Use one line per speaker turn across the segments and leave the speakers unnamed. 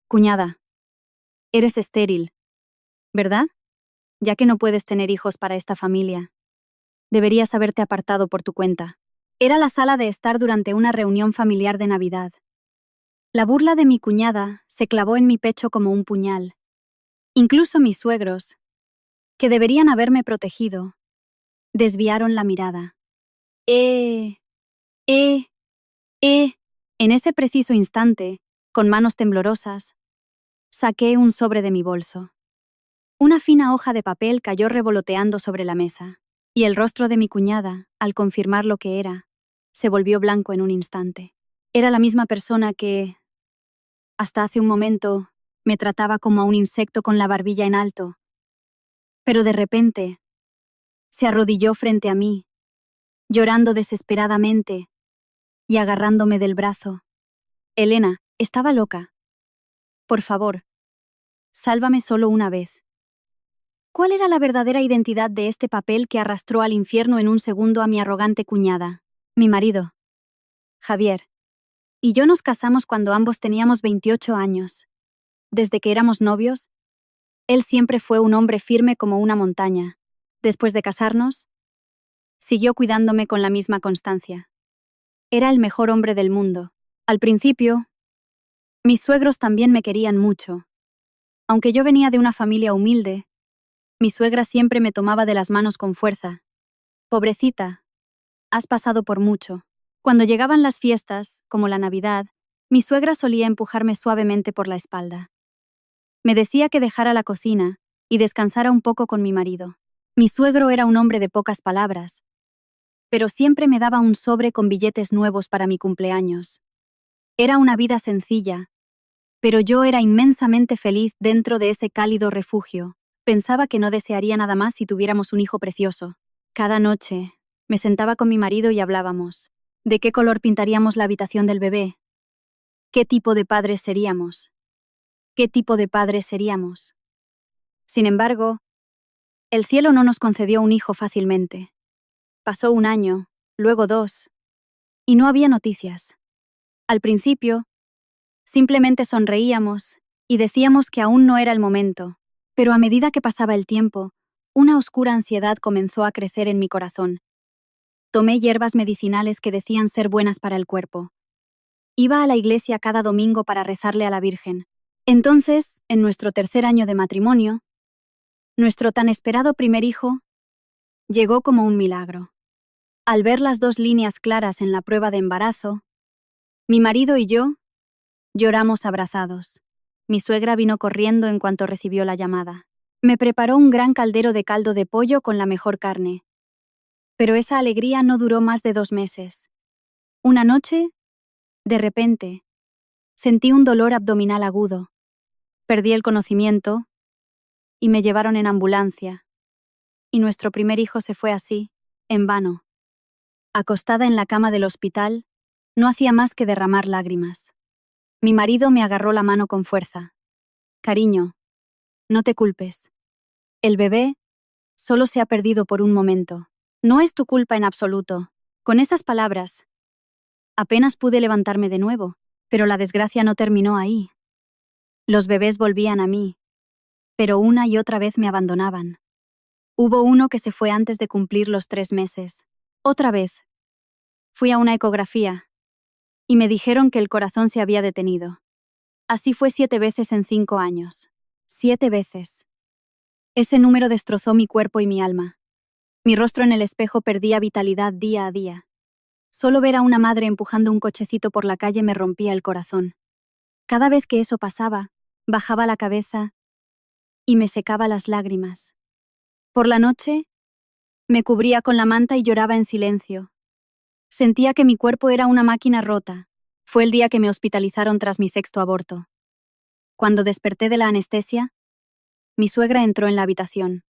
Cuñada, eres estéril, ¿verdad? Ya que no puedes tener hijos para esta familia. Deberías haberte apartado por tu cuenta. Era la sala de estar durante una reunión familiar de Navidad. La burla de mi cuñada se clavó en mi pecho como un puñal. Incluso mis suegros, que deberían haberme protegido, desviaron la mirada. Eh, eh, eh. En ese preciso instante, con manos temblorosas, saqué un sobre de mi bolso. Una fina hoja de papel cayó revoloteando sobre la mesa, y el rostro de mi cuñada, al confirmar lo que era, se volvió blanco en un instante. Era la misma persona que, hasta hace un momento, me trataba como a un insecto con la barbilla en alto. Pero de repente, se arrodilló frente a mí, llorando desesperadamente y agarrándome del brazo. Elena, estaba loca. Por favor, sálvame solo una vez. ¿Cuál era la verdadera identidad de este papel que arrastró al infierno en un segundo a mi arrogante cuñada? Mi marido, Javier, y yo nos casamos cuando ambos teníamos 28 años. Desde que éramos novios, él siempre fue un hombre firme como una montaña. Después de casarnos, siguió cuidándome con la misma constancia. Era el mejor hombre del mundo. Al principio, mis suegros también me querían mucho. Aunque yo venía de una familia humilde, mi suegra siempre me tomaba de las manos con fuerza. Pobrecita, has pasado por mucho. Cuando llegaban las fiestas, como la Navidad, mi suegra solía empujarme suavemente por la espalda. Me decía que dejara la cocina y descansara un poco con mi marido. Mi suegro era un hombre de pocas palabras, pero siempre me daba un sobre con billetes nuevos para mi cumpleaños. Era una vida sencilla, pero yo era inmensamente feliz dentro de ese cálido refugio. Pensaba que no desearía nada más si tuviéramos un hijo precioso. Cada noche, me sentaba con mi marido y hablábamos. ¿De qué color pintaríamos la habitación del bebé? ¿Qué tipo de padres seríamos? ¿Qué tipo de padres seríamos? Sin embargo, el cielo no nos concedió un hijo fácilmente. Pasó un año, luego 2, y no había noticias. Al principio, simplemente sonreíamos y decíamos que aún no era el momento, pero a medida que pasaba el tiempo, una oscura ansiedad comenzó a crecer en mi corazón. Tomé hierbas medicinales que decían ser buenas para el cuerpo. Iba a la iglesia cada domingo para rezarle a la Virgen. Entonces, en nuestro tercer año de matrimonio, nuestro tan esperado primer hijo llegó como un milagro. Al ver las 2 líneas claras en la prueba de embarazo, mi marido y yo lloramos abrazados. Mi suegra vino corriendo en cuanto recibió la llamada. Me preparó un gran caldero de caldo de pollo con la mejor carne. Pero esa alegría no duró más de 2 meses. Una noche, de repente, sentí un dolor abdominal agudo. Perdí el conocimiento y me llevaron en ambulancia. Y nuestro primer hijo se fue así, en vano. Acostada en la cama del hospital, no hacía más que derramar lágrimas. Mi marido me agarró la mano con fuerza. Cariño, no te culpes. El bebé solo se ha perdido por un momento. No es tu culpa en absoluto. Con esas palabras, apenas pude levantarme de nuevo, pero la desgracia no terminó ahí. Los bebés volvían a mí, pero una y otra vez me abandonaban. Hubo uno que se fue antes de cumplir los 3 meses. Otra vez. Fui a una ecografía y me dijeron que el corazón se había detenido. Así fue 7 veces en 5 años. 7 veces. Ese número destrozó mi cuerpo y mi alma. Mi rostro en el espejo perdía vitalidad día a día. Solo ver a una madre empujando un cochecito por la calle me rompía el corazón. Cada vez que eso pasaba, bajaba la cabeza y me secaba las lágrimas. Por la noche, me cubría con la manta y lloraba en silencio. Sentía que mi cuerpo era una máquina rota. Fue el día que me hospitalizaron tras mi 6.º aborto. Cuando desperté de la anestesia, mi suegra entró en la habitación.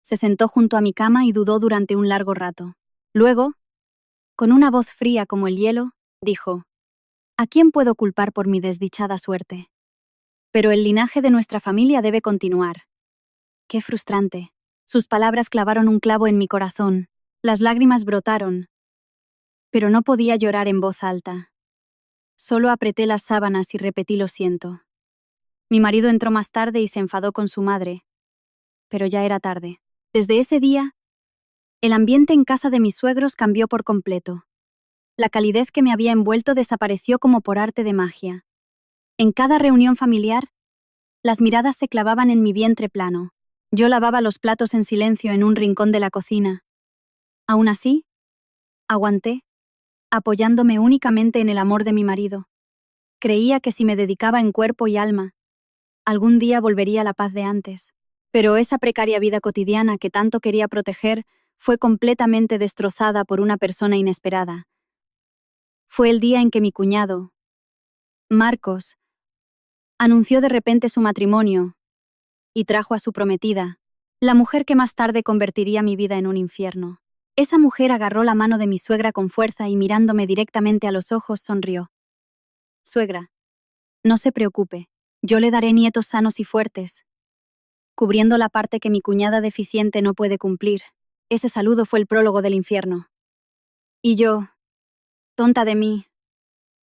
Se sentó junto a mi cama y dudó durante un largo rato. Luego, con una voz fría como el hielo, dijo: ¿A quién puedo culpar por mi desdichada suerte? Pero el linaje de nuestra familia debe continuar. Qué frustrante. Sus palabras clavaron un clavo en mi corazón. Las lágrimas brotaron, pero no podía llorar en voz alta. Solo apreté las sábanas y repetí: lo siento. Mi marido entró más tarde y se enfadó con su madre, pero ya era tarde. Desde ese día, el ambiente en casa de mis suegros cambió por completo. La calidez que me había envuelto desapareció como por arte de magia. En cada reunión familiar, las miradas se clavaban en mi vientre plano. Yo lavaba los platos en silencio en un rincón de la cocina. Aún así, aguanté, apoyándome únicamente en el amor de mi marido. Creía que si me dedicaba en cuerpo y alma, algún día volvería la paz de antes. Pero esa precaria vida cotidiana que tanto quería proteger fue completamente destrozada por una persona inesperada. Fue el día en que mi cuñado, Marcos, anunció de repente su matrimonio y trajo a su prometida, la mujer que más tarde convertiría mi vida en un infierno. Esa mujer agarró la mano de mi suegra con fuerza y mirándome directamente a los ojos sonrió. Suegra, no se preocupe, yo le daré nietos sanos y fuertes, cubriendo la parte que mi cuñada deficiente no puede cumplir. Ese saludo fue el prólogo del infierno. Y yo, tonta de mí,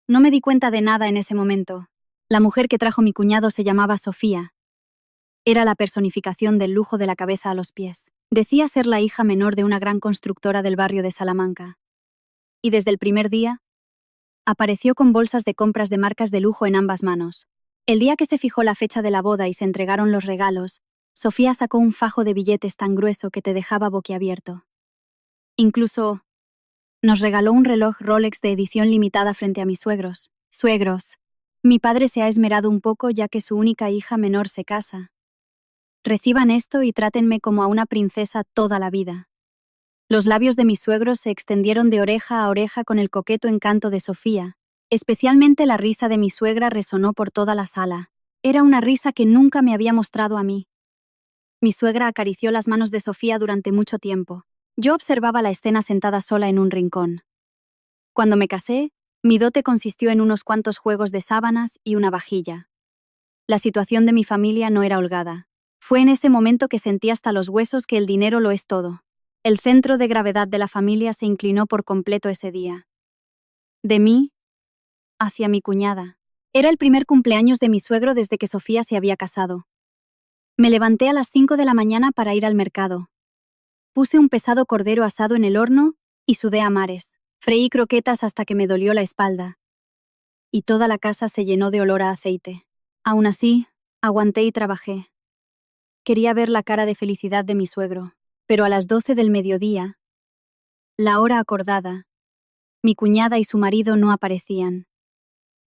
no me di cuenta de nada en ese momento. La mujer que trajo mi cuñado se llamaba Sofía. Era la personificación del lujo de la cabeza a los pies. Decía ser la hija menor de una gran constructora del barrio de Salamanca. Y desde el primer día, apareció con bolsas de compras de marcas de lujo en ambas manos. El día que se fijó la fecha de la boda y se entregaron los regalos, Sofía sacó un fajo de billetes tan grueso que te dejaba boquiabierto. Incluso nos regaló un reloj Rolex de edición limitada frente a mis suegros. Suegros, mi padre se ha esmerado un poco ya que su única hija menor se casa. Reciban esto y trátenme como a una princesa toda la vida. Los labios de mis suegros se extendieron de oreja a oreja con el coqueto encanto de Sofía. Especialmente la risa de mi suegra resonó por toda la sala. Era una risa que nunca me había mostrado a mí. Mi suegra acarició las manos de Sofía durante mucho tiempo. Yo observaba la escena sentada sola en un rincón. Cuando me casé, mi dote consistió en unos cuantos juegos de sábanas y una vajilla. La situación de mi familia no era holgada. Fue en ese momento que sentí hasta los huesos que el dinero lo es todo. El centro de gravedad de la familia se inclinó por completo ese día. De mí, hacia mi cuñada. Era el primer cumpleaños de mi suegro desde que Sofía se había casado. Me levanté a las 5 de la mañana para ir al mercado. Puse un pesado cordero asado en el horno y sudé a mares. Freí croquetas hasta que me dolió la espalda. Y toda la casa se llenó de olor a aceite. Aún así, aguanté y trabajé. Quería ver la cara de felicidad de mi suegro, pero a las 12 del mediodía, la hora acordada, mi cuñada y su marido no aparecían.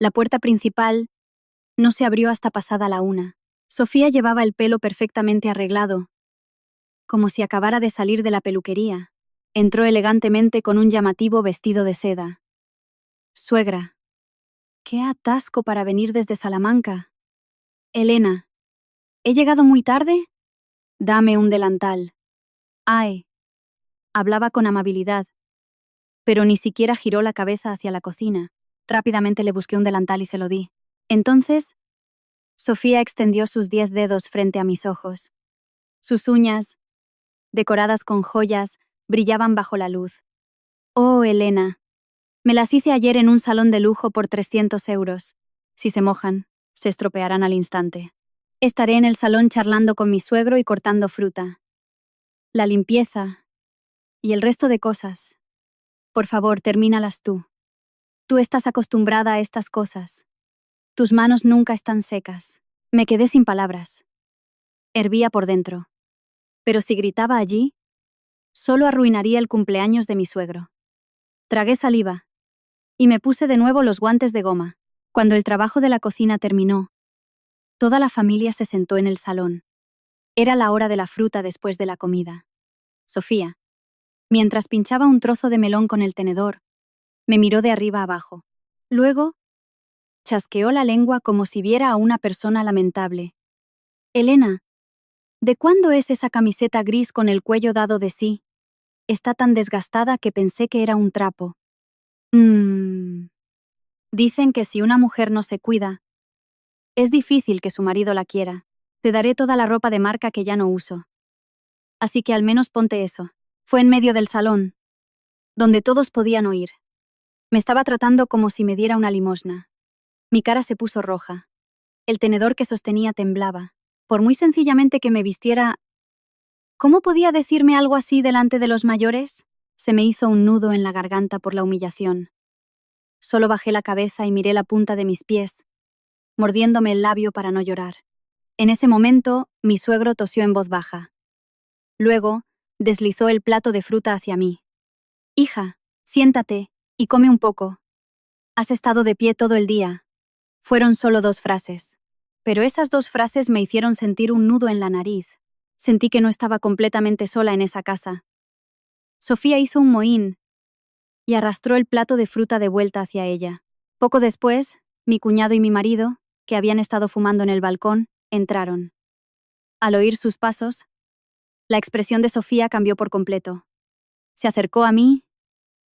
La puerta principal no se abrió hasta pasada la 1. Sofía llevaba el pelo perfectamente arreglado, como si acabara de salir de la peluquería. Entró elegantemente con un llamativo vestido de seda. Suegra, qué atasco para venir desde Salamanca. Elena, ¿he llegado muy tarde? Dame un delantal. Ay. Hablaba con amabilidad, pero ni siquiera giró la cabeza hacia la cocina. Rápidamente le busqué un delantal y se lo di. Entonces, Sofía extendió sus 10 dedos frente a mis ojos. Sus uñas, decoradas con joyas, brillaban bajo la luz. Oh, Elena, me las hice ayer en un salón de lujo por 300 euros. Si se mojan, se estropearán al instante. Estaré en el salón charlando con mi suegro y cortando fruta. La limpieza y el resto de cosas. Por favor, termínalas tú. Tú estás acostumbrada a estas cosas. Tus manos nunca están secas. Me quedé sin palabras. Hervía por dentro. Pero si gritaba allí, solo arruinaría el cumpleaños de mi suegro. Tragué saliva. Y me puse de nuevo los guantes de goma. Cuando el trabajo de la cocina terminó, toda la familia se sentó en el salón. Era la hora de la fruta después de la comida. Sofía, mientras pinchaba un trozo de melón con el tenedor, me miró de arriba abajo. Luego, chasqueó la lengua como si viera a una persona lamentable. Elena, ¿de cuándo es esa camiseta gris con el cuello dado de sí? Está tan desgastada que pensé que era un trapo. Dicen que si una mujer no se cuida, es difícil que su marido la quiera. Te daré toda la ropa de marca que ya no uso. Así que al menos ponte eso. Fue en medio del salón, donde todos podían oír. Me estaba tratando como si me diera una limosna. Mi cara se puso roja. El tenedor que sostenía temblaba. Por muy sencillamente que me vistiera, ¿cómo podía decirme algo así delante de los mayores? Se me hizo un nudo en la garganta por la humillación. Solo bajé la cabeza y miré la punta de mis pies, mordiéndome el labio para no llorar. En ese momento, mi suegro tosió en voz baja. Luego, deslizó el plato de fruta hacia mí. «Hija, siéntate y come un poco. Has estado de pie todo el día». Fueron solo 2 frases. Pero esas 2 frases me hicieron sentir un nudo en la nariz. Sentí que no estaba completamente sola en esa casa. Sofía hizo un mohín y arrastró el plato de fruta de vuelta hacia ella. Poco después, mi cuñado y mi marido, que habían estado fumando en el balcón, entraron. Al oír sus pasos, la expresión de Sofía cambió por completo. Se acercó a mí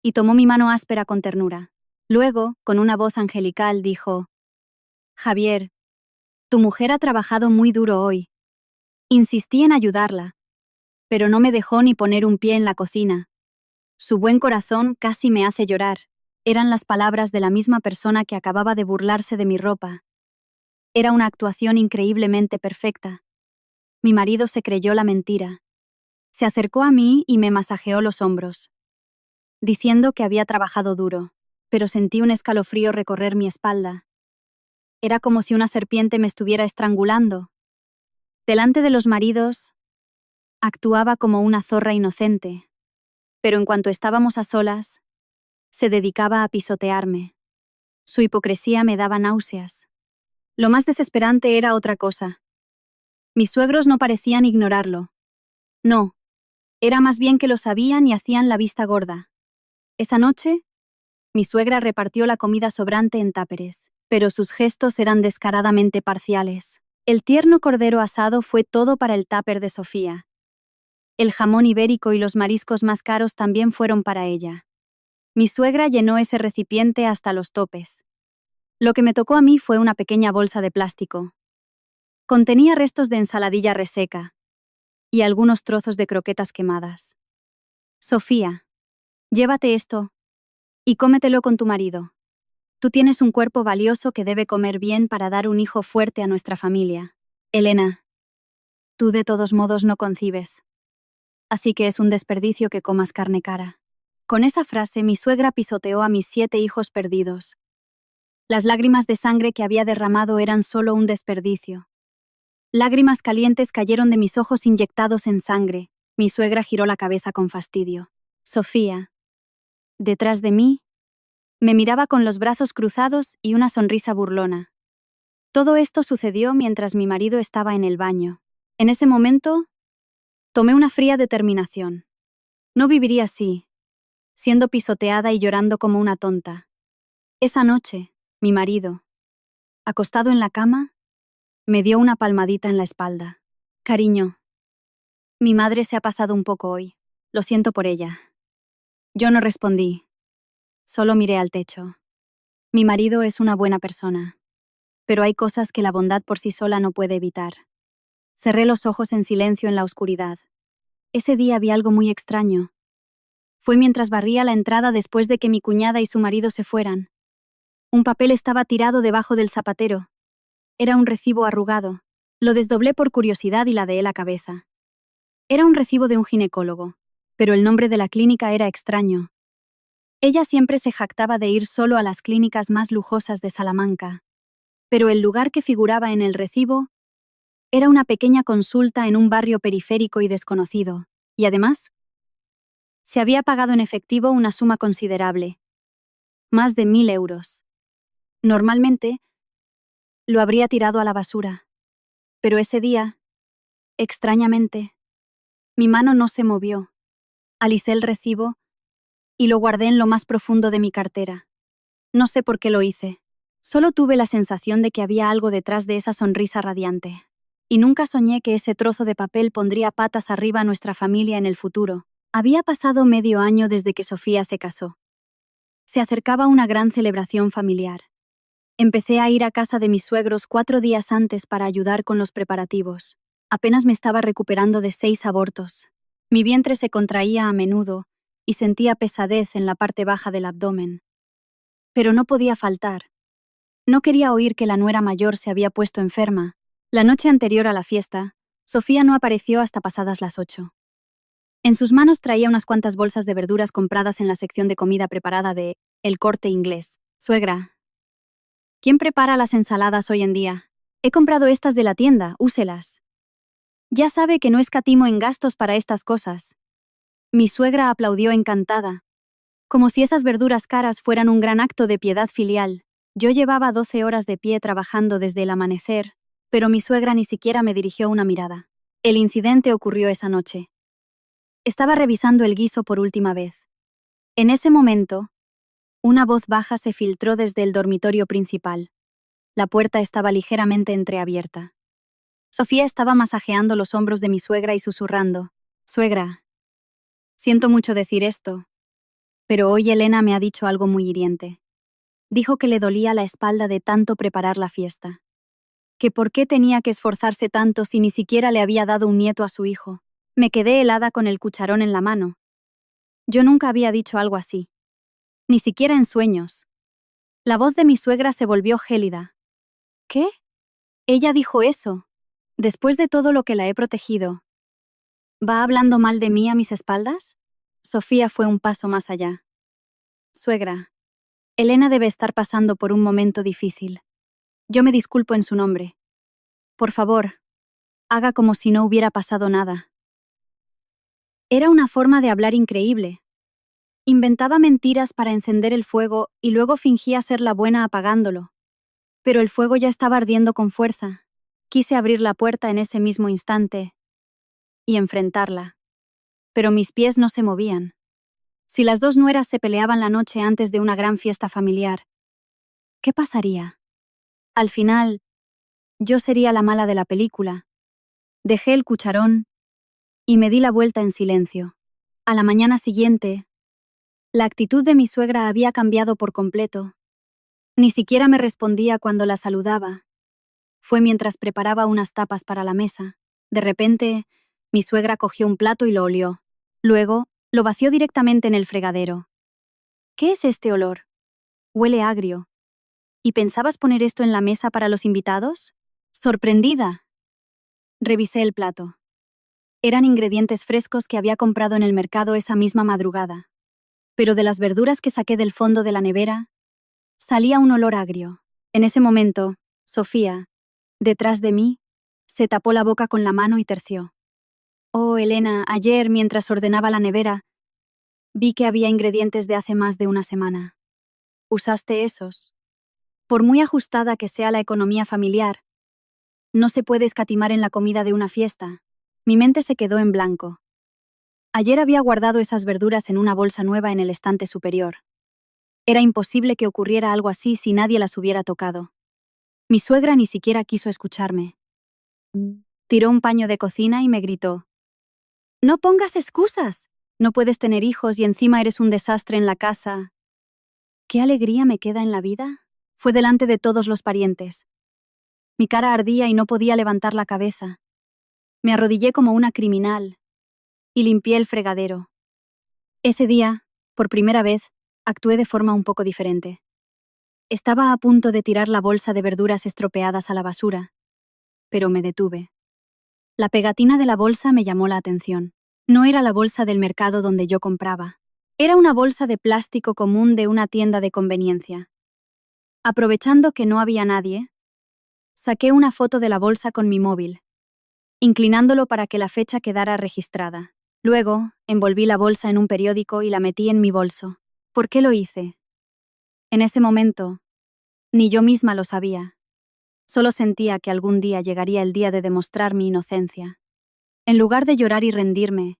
y tomó mi mano áspera con ternura. Luego, con una voz angelical, dijo: «Javier, tu mujer ha trabajado muy duro hoy». Insistí en ayudarla, pero no me dejó ni poner un pie en la cocina. Su buen corazón casi me hace llorar. Eran las palabras de la misma persona que acababa de burlarse de mi ropa. Era una actuación increíblemente perfecta. Mi marido se creyó la mentira. Se acercó a mí y me masajeó los hombros, diciendo que había trabajado duro, pero sentí un escalofrío recorrer mi espalda. Era como si una serpiente me estuviera estrangulando. Delante de los maridos, actuaba como una zorra inocente, pero en cuanto estábamos a solas, se dedicaba a pisotearme. Su hipocresía me daba náuseas. Lo más desesperante era otra cosa. Mis suegros no parecían ignorarlo. No, era más bien que lo sabían y hacían la vista gorda. Esa noche, mi suegra repartió la comida sobrante en táperes, pero sus gestos eran descaradamente parciales. El tierno cordero asado fue todo para el táper de Sofía. El jamón ibérico y los mariscos más caros también fueron para ella. Mi suegra llenó ese recipiente hasta los topes. Lo que me tocó a mí fue una pequeña bolsa de plástico. Contenía restos de ensaladilla reseca y algunos trozos de croquetas quemadas. «Sofía, llévate esto y cómetelo con tu marido. Tú tienes un cuerpo valioso que debe comer bien para dar un hijo fuerte a nuestra familia. Elena, tú de todos modos no concibes. Así que es un desperdicio que comas carne cara». Con esa frase mi suegra pisoteó a mis 7 hijos perdidos. Las lágrimas de sangre que había derramado eran solo un desperdicio. Lágrimas calientes cayeron de mis ojos inyectados en sangre. Mi suegra giró la cabeza con fastidio. Sofía, detrás de mí, me miraba con los brazos cruzados y una sonrisa burlona. Todo esto sucedió mientras mi marido estaba en el baño. En ese momento, tomé una fría determinación. No viviría así, siendo pisoteada y llorando como una tonta. Esa noche, mi marido, acostado en la cama, me dio una palmadita en la espalda. «Cariño, mi madre se ha pasado un poco hoy. Lo siento por ella». Yo no respondí. Solo miré al techo. Mi marido es una buena persona, pero hay cosas que la bondad por sí sola no puede evitar. Cerré los ojos en silencio en la oscuridad. Ese día vi algo muy extraño. Fue mientras barría la entrada después de que mi cuñada y su marido se fueran. Un papel estaba tirado debajo del zapatero. Era un recibo arrugado. Lo desdoblé por curiosidad y ladeé la cabeza. Era un recibo de un ginecólogo, pero el nombre de la clínica era extraño. Ella siempre se jactaba de ir solo a las clínicas más lujosas de Salamanca, pero el lugar que figuraba en el recibo era una pequeña consulta en un barrio periférico y desconocido, y además, se había pagado en efectivo una suma considerable, más de 1.000 euros. Normalmente, lo habría tirado a la basura, pero ese día, extrañamente, mi mano no se movió. Alisé el recibo y lo guardé en lo más profundo de mi cartera. No sé por qué lo hice. Solo tuve la sensación de que había algo detrás de esa sonrisa radiante. Y nunca soñé que ese trozo de papel pondría patas arriba a nuestra familia en el futuro. Había pasado medio año desde que Sofía se casó. Se acercaba una gran celebración familiar. Empecé a ir a casa de mis suegros 4 días antes para ayudar con los preparativos. Apenas me estaba recuperando de 6 abortos. Mi vientre se contraía a menudo y sentía pesadez en la parte baja del abdomen. Pero no podía faltar. No quería oír que la nuera mayor se había puesto enferma. La noche anterior a la fiesta, Sofía no apareció hasta pasadas las 8. En sus manos traía unas cuantas bolsas de verduras compradas en la sección de comida preparada de El Corte Inglés. Suegra, ¿quién prepara las ensaladas hoy en día? He comprado estas de la tienda, úselas. Ya sabe que no escatimo en gastos para estas cosas. Mi suegra aplaudió encantada, como si esas verduras caras fueran un gran acto de piedad filial. Yo llevaba 12 horas de pie trabajando desde el amanecer, pero mi suegra ni siquiera me dirigió una mirada. El incidente ocurrió esa noche. Estaba revisando el guiso por última vez. En ese momento, una voz baja se filtró desde el dormitorio principal. La puerta estaba ligeramente entreabierta. Sofía estaba masajeando los hombros de mi suegra y susurrando: «Suegra, siento mucho decir esto, pero hoy Elena me ha dicho algo muy hiriente. Dijo que le dolía la espalda de tanto preparar la fiesta. Que por qué tenía que esforzarse tanto si ni siquiera le había dado un nieto a su hijo». Me quedé helada con el cucharón en la mano. Yo nunca había dicho algo así. Ni siquiera en sueños. La voz de mi suegra se volvió gélida. ¿Qué? Ella dijo eso. Después de todo lo que la he protegido. ¿Va hablando mal de mí a mis espaldas? Sofía fue un paso más allá. Suegra, Elena debe estar pasando por un momento difícil. Yo me disculpo en su nombre. Por favor, haga como si no hubiera pasado nada. Era una forma de hablar increíble. Inventaba mentiras para encender el fuego y luego fingía ser la buena apagándolo. Pero el fuego ya estaba ardiendo con fuerza. Quise abrir la puerta en ese mismo instante y enfrentarla. Pero mis pies no se movían. Si las dos nueras se peleaban la noche antes de una gran fiesta familiar, ¿qué pasaría? Al final, yo sería la mala de la película. Dejé el cucharón y me di la vuelta en silencio. A la mañana siguiente, la actitud de mi suegra había cambiado por completo. Ni siquiera me respondía cuando la saludaba. Fue mientras preparaba unas tapas para la mesa. De repente, mi suegra cogió un plato y lo olió. Luego, lo vació directamente en el fregadero. ¿Qué es este olor? Huele agrio. ¿Y pensabas poner esto en la mesa para los invitados? Sorprendida. Revisé el plato. Eran ingredientes frescos que había comprado en el mercado esa misma madrugada. Pero de las verduras que saqué del fondo de la nevera, salía un olor agrio. En ese momento, Sofía, detrás de mí, se tapó la boca con la mano y terció. Oh, Elena, ayer, mientras ordenaba la nevera, vi que había ingredientes de hace más de una semana. ¿Usaste esos? Por muy ajustada que sea la economía familiar, no se puede escatimar en la comida de una fiesta. Mi mente se quedó en blanco. Ayer había guardado esas verduras en una bolsa nueva en el estante superior. Era imposible que ocurriera algo así si nadie las hubiera tocado. Mi suegra ni siquiera quiso escucharme. Tiró un paño de cocina y me gritó: «No pongas excusas. No puedes tener hijos y encima eres un desastre en la casa». ¿Qué alegría me queda en la vida? Fue delante de todos los parientes. Mi cara ardía y no podía levantar la cabeza. Me arrodillé como una criminal y limpié el fregadero. Ese día, por primera vez, actué de forma un poco diferente. Estaba a punto de tirar la bolsa de verduras estropeadas a la basura, pero me detuve. La pegatina de la bolsa me llamó la atención. No era la bolsa del mercado donde yo compraba. Era una bolsa de plástico común de una tienda de conveniencia. Aprovechando que no había nadie, saqué una foto de la bolsa con mi móvil, inclinándolo para que la fecha quedara registrada. Luego, envolví la bolsa en un periódico y la metí en mi bolso. ¿Por qué lo hice? En ese momento, ni yo misma lo sabía. Solo sentía que algún día llegaría el día de demostrar mi inocencia. En lugar de llorar y rendirme,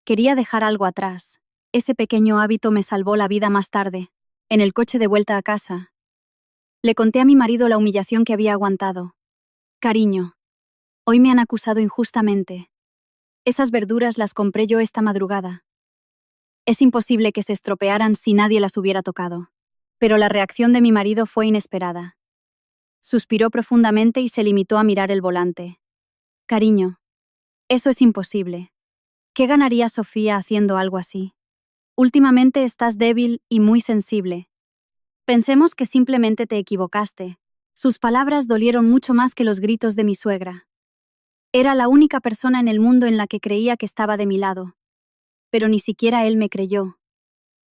quería dejar algo atrás. Ese pequeño hábito me salvó la vida más tarde. En el coche de vuelta a casa, le conté a mi marido la humillación que había aguantado. «Cariño, hoy me han acusado injustamente. Esas verduras las compré yo esta madrugada. Es imposible que se estropearan si nadie las hubiera tocado». Pero la reacción de mi marido fue inesperada. Suspiró profundamente y se limitó a mirar el volante. «Cariño, eso es imposible. ¿Qué ganaría Sofía haciendo algo así? Últimamente estás débil y muy sensible. Pensemos que simplemente te equivocaste. Sus palabras dolieron mucho más que los gritos de mi suegra. Era la única persona en el mundo en la que creía que estaba de mi lado. Pero ni siquiera él me creyó.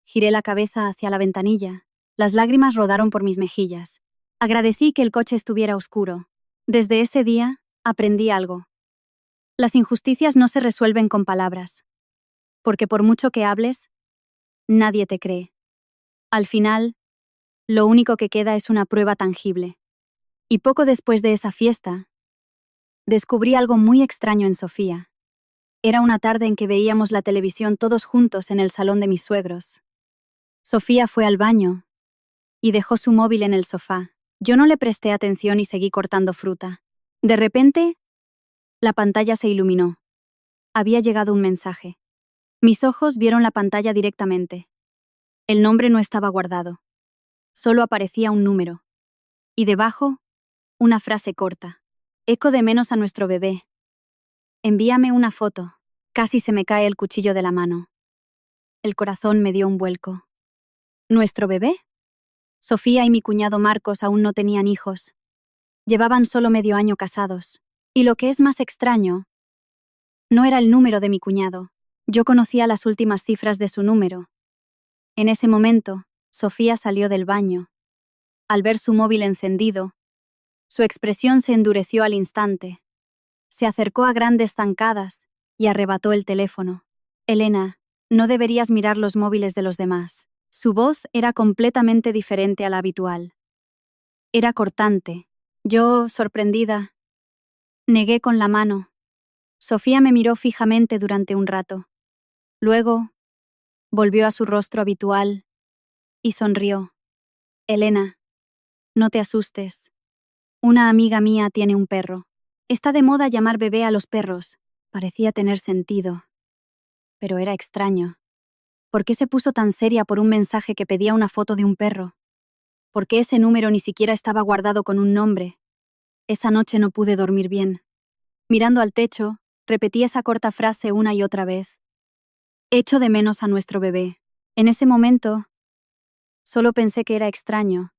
Giré la cabeza hacia la ventanilla. Las lágrimas rodaron por mis mejillas. Agradecí que el coche estuviera oscuro. Desde ese día, aprendí algo. Las injusticias no se resuelven con palabras. Porque por mucho que hables, nadie te cree. Al final, lo único que queda es una prueba tangible. Y poco después de esa fiesta, descubrí algo muy extraño en Sofía. Era una tarde en que veíamos la televisión todos juntos en el salón de mis suegros. Sofía fue al baño y dejó su móvil en el sofá. Yo no le presté atención y seguí cortando fruta. De repente, la pantalla se iluminó. Había llegado un mensaje. Mis ojos vieron la pantalla directamente. El nombre no estaba guardado. Solo aparecía un número. Y debajo, una frase corta. Eco de menos a nuestro bebé. Envíame una foto. Casi se me cae el cuchillo de la mano. El corazón me dio un vuelco. ¿Nuestro bebé? Sofía y mi cuñado Marcos aún no tenían hijos. Llevaban solo medio año casados. Y lo que es más extraño, no era el número de mi cuñado. Yo conocía las últimas cifras de su número. En ese momento, Sofía salió del baño. Al ver su móvil encendido, su expresión se endureció al instante. Se acercó a grandes zancadas y arrebató el teléfono. Elena, no deberías mirar los móviles de los demás. Su voz era completamente diferente a la habitual. Era cortante. Yo, sorprendida, negué con la mano. Sofía me miró fijamente durante un rato. Luego, volvió a su rostro habitual y sonrió. Elena, no te asustes. Una amiga mía tiene un perro. Está de moda llamar bebé a los perros. Parecía tener sentido. Pero era extraño. ¿Por qué se puso tan seria por un mensaje que pedía una foto de un perro? ¿Por qué ese número ni siquiera estaba guardado con un nombre? Esa noche no pude dormir bien. Mirando al techo, repetí esa corta frase una y otra vez. Echo de menos a nuestro bebé. En ese momento, solo pensé que era extraño.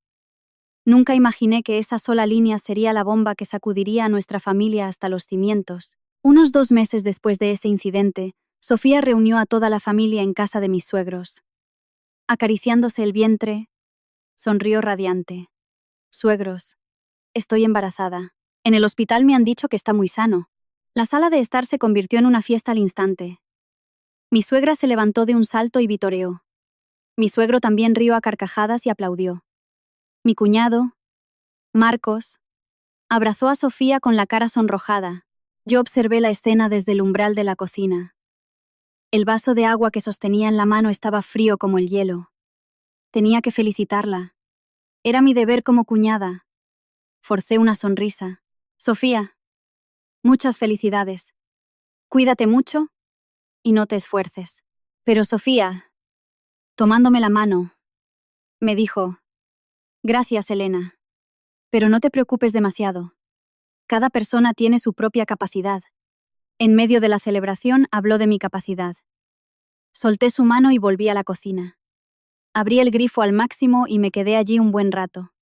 Nunca imaginé que esa sola línea sería la bomba que sacudiría a nuestra familia hasta los cimientos. Unos 2 meses después de ese incidente, Sofía reunió a toda la familia en casa de mis suegros. Acariciándose el vientre, sonrió radiante. Suegros, estoy embarazada. En el hospital me han dicho que está muy sano. La sala de estar se convirtió en una fiesta al instante. Mi suegra se levantó de un salto y vitoreó. Mi suegro también rió a carcajadas y aplaudió. Mi cuñado, Marcos, abrazó a Sofía con la cara sonrojada. Yo observé la escena desde el umbral de la cocina. El vaso de agua que sostenía en la mano estaba frío como el hielo. Tenía que felicitarla. Era mi deber como cuñada. Forcé una sonrisa. Sofía, muchas felicidades. Cuídate mucho y no te esfuerces. Pero Sofía, tomándome la mano, me dijo, gracias, Elena. Pero no te preocupes demasiado. Cada persona tiene su propia capacidad. En medio de la celebración habló de mi capacidad. Solté su mano y volví a la cocina. Abrí el grifo al máximo y me quedé allí un buen rato.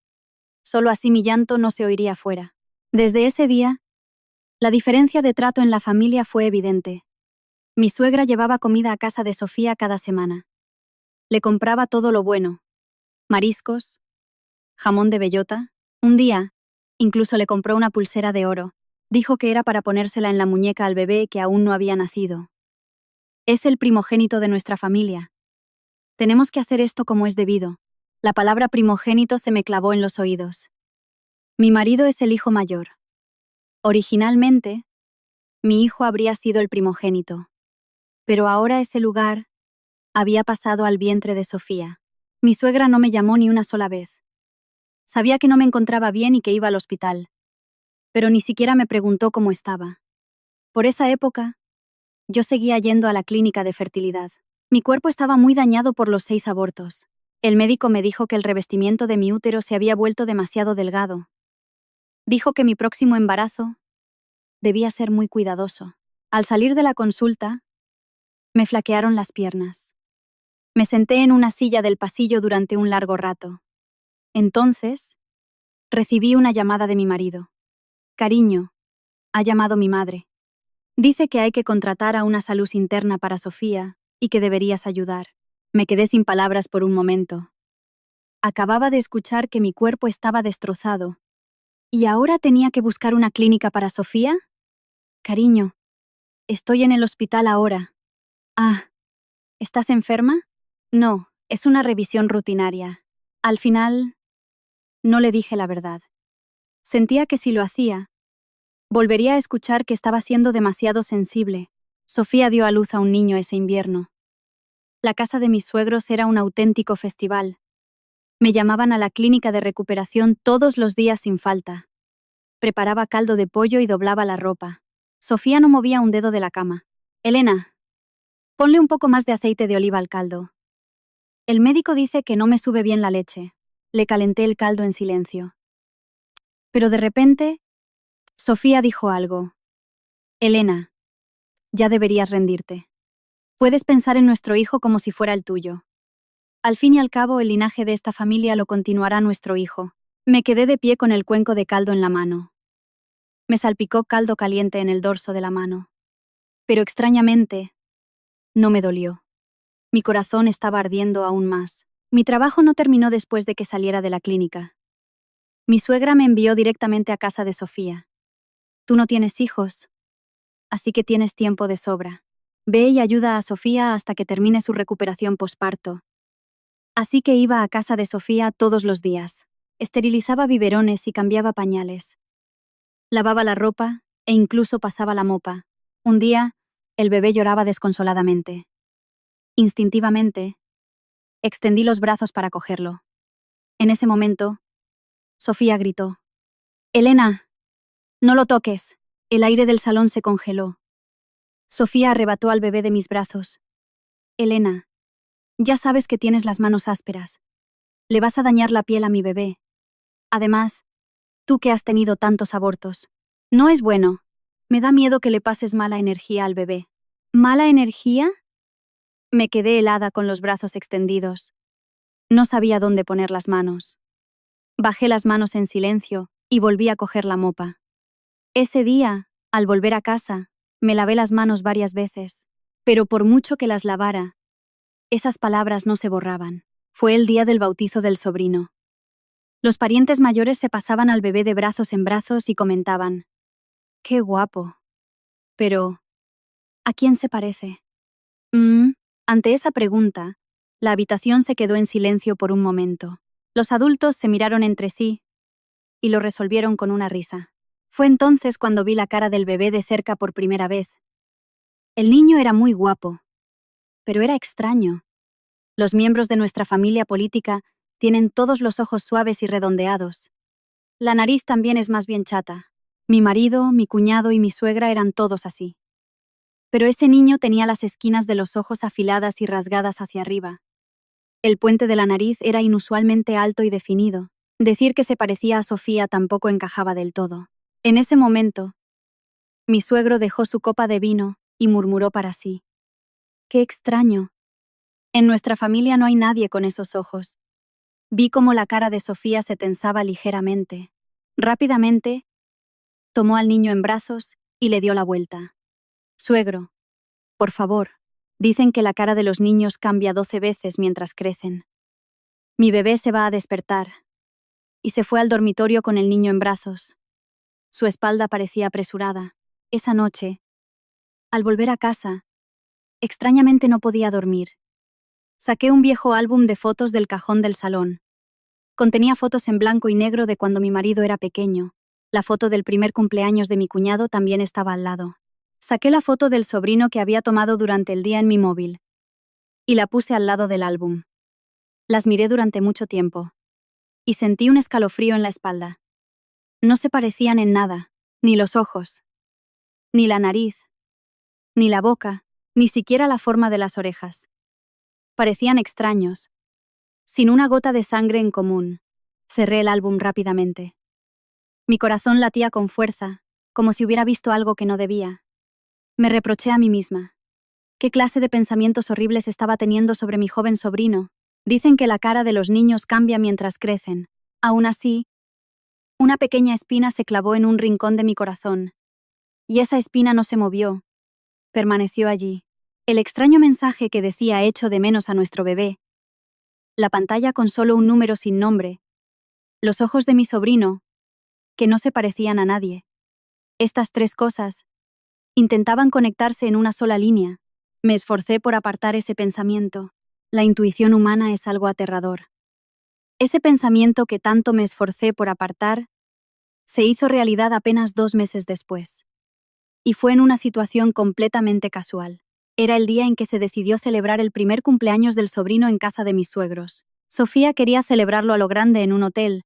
Solo así mi llanto no se oiría fuera. Desde ese día, la diferencia de trato en la familia fue evidente. Mi suegra llevaba comida a casa de Sofía cada semana. Le compraba todo lo bueno. Mariscos, jamón de bellota. Un día, incluso le compró una pulsera de oro. Dijo que era para ponérsela en la muñeca al bebé que aún no había nacido. Es el primogénito de nuestra familia. Tenemos que hacer esto como es debido. La palabra primogénito se me clavó en los oídos. Mi marido es el hijo mayor. Originalmente, mi hijo habría sido el primogénito. Pero ahora ese lugar había pasado al vientre de Sofía. Mi suegra no me llamó ni una sola vez. Sabía que no me encontraba bien y que iba al hospital. Pero ni siquiera me preguntó cómo estaba. Por esa época, yo seguía yendo a la clínica de fertilidad. Mi cuerpo estaba muy dañado por los 6 abortos. El médico me dijo que el revestimiento de mi útero se había vuelto demasiado delgado. Dijo que mi próximo embarazo debía ser muy cuidadoso. Al salir de la consulta, me flaquearon las piernas. Me senté en una silla del pasillo durante un largo rato. Entonces, recibí una llamada de mi marido. Cariño, ha llamado mi madre. Dice que hay que contratar a una salud interna para Sofía y que deberías ayudar. Me quedé sin palabras por un momento. Acababa de escuchar que mi cuerpo estaba destrozado. ¿Y ahora tenía que buscar una clínica para Sofía? Cariño, estoy en el hospital ahora. Ah, ¿estás enferma? No, es una revisión rutinaria. Al final, no le dije la verdad. Sentía que si lo hacía, volvería a escuchar que estaba siendo demasiado sensible. Sofía dio a luz a un niño ese invierno. La casa de mis suegros era un auténtico festival. Me llamaban a la clínica de recuperación todos los días sin falta. Preparaba caldo de pollo y doblaba la ropa. Sofía no movía un dedo de la cama. Elena, ponle un poco más de aceite de oliva al caldo. El médico dice que no me sube bien la leche. Le calenté el caldo en silencio. Pero de repente, Sofía dijo algo. Elena, ya deberías rendirte. Puedes pensar en nuestro hijo como si fuera el tuyo. Al fin y al cabo, el linaje de esta familia lo continuará nuestro hijo. Me quedé de pie con el cuenco de caldo en la mano. Me salpicó caldo caliente en el dorso de la mano. Pero extrañamente, no me dolió. Mi corazón estaba ardiendo aún más. Mi trabajo no terminó después de que saliera de la clínica. Mi suegra me envió directamente a casa de Sofía. Tú no tienes hijos, así que tienes tiempo de sobra. Ve y ayuda a Sofía hasta que termine su recuperación posparto. Así que iba a casa de Sofía todos los días. Esterilizaba biberones y cambiaba pañales. Lavaba la ropa e incluso pasaba la mopa. Un día, el bebé lloraba desconsoladamente. Instintivamente, extendí los brazos para cogerlo. En ese momento, Sofía gritó. «Elena, no lo toques». El aire del salón se congeló. Sofía arrebató al bebé de mis brazos. «Elena, ya sabes que tienes las manos ásperas. Le vas a dañar la piel a mi bebé. Además, tú que has tenido tantos abortos. No es bueno. Me da miedo que le pases mala energía al bebé». ¿Mala energía? Me quedé helada con los brazos extendidos. No sabía dónde poner las manos. Bajé las manos en silencio y volví a coger la mopa. Ese día, al volver a casa, me lavé las manos varias veces. Pero por mucho que las lavara, esas palabras no se borraban. Fue el día del bautizo del sobrino. Los parientes mayores se pasaban al bebé de brazos en brazos y comentaban: «¡Qué guapo! Pero, ¿a quién se parece?» Ante esa pregunta, la habitación se quedó en silencio por un momento. Los adultos se miraron entre sí y lo resolvieron con una risa. Fue entonces cuando vi la cara del bebé de cerca por primera vez. El niño era muy guapo, pero era extraño. Los miembros de nuestra familia política tienen todos los ojos suaves y redondeados. La nariz también es más bien chata. Mi marido, mi cuñado y mi suegra eran todos así. Pero ese niño tenía las esquinas de los ojos afiladas y rasgadas hacia arriba. El puente de la nariz era inusualmente alto y definido. Decir que se parecía a Sofía tampoco encajaba del todo. En ese momento, mi suegro dejó su copa de vino y murmuró para sí: «Qué extraño. En nuestra familia no hay nadie con esos ojos». Vi cómo la cara de Sofía se tensaba ligeramente. Rápidamente, tomó al niño en brazos y le dio la vuelta. «Suegro, por favor, dicen que la cara de los niños cambia 12 veces mientras crecen. Mi bebé se va a despertar». Y se fue al dormitorio con el niño en brazos. Su espalda parecía apresurada. Esa noche, al volver a casa, extrañamente no podía dormir. Saqué un viejo álbum de fotos del cajón del salón. Contenía fotos en blanco y negro de cuando mi marido era pequeño. La foto del primer cumpleaños de mi cuñado también estaba al lado. Saqué la foto del sobrino que había tomado durante el día en mi móvil y la puse al lado del álbum. Las miré durante mucho tiempo y sentí un escalofrío en la espalda. No se parecían en nada, ni los ojos, ni la nariz, ni la boca, ni siquiera la forma de las orejas. Parecían extraños, sin una gota de sangre en común. Cerré el álbum rápidamente. Mi corazón latía con fuerza, como si hubiera visto algo que no debía. Me reproché a mí misma. ¿Qué clase de pensamientos horribles estaba teniendo sobre mi joven sobrino? Dicen que la cara de los niños cambia mientras crecen. Aún así, una pequeña espina se clavó en un rincón de mi corazón. Y esa espina no se movió, permaneció allí. El extraño mensaje que decía echo de menos a nuestro bebé. La pantalla con solo un número sin nombre. Los ojos de mi sobrino, que no se parecían a nadie. Estas tres cosas intentaban conectarse en una sola línea. Me esforcé por apartar ese pensamiento. La intuición humana es algo aterrador. Ese pensamiento que tanto me esforcé por apartar se hizo realidad apenas 2 meses después. Y fue en una situación completamente casual. Era el día en que se decidió celebrar el primer cumpleaños del sobrino en casa de mis suegros. Sofía quería celebrarlo a lo grande en un hotel,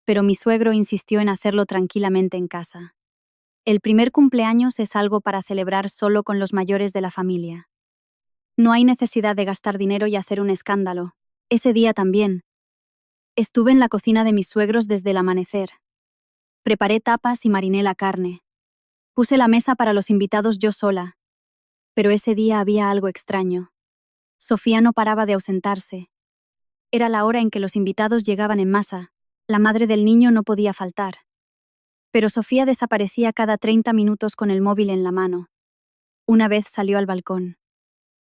pero mi suegro insistió en hacerlo tranquilamente en casa. El primer cumpleaños es algo para celebrar solo con los mayores de la familia. No hay necesidad de gastar dinero y hacer un escándalo. Ese día también. Estuve en la cocina de mis suegros desde el amanecer. Preparé tapas y mariné la carne. Puse la mesa para los invitados yo sola. Pero ese día había algo extraño. Sofía no paraba de ausentarse. Era la hora en que los invitados llegaban en masa. La madre del niño no podía faltar. Pero Sofía desaparecía cada 30 minutos con el móvil en la mano. Una vez salió al balcón.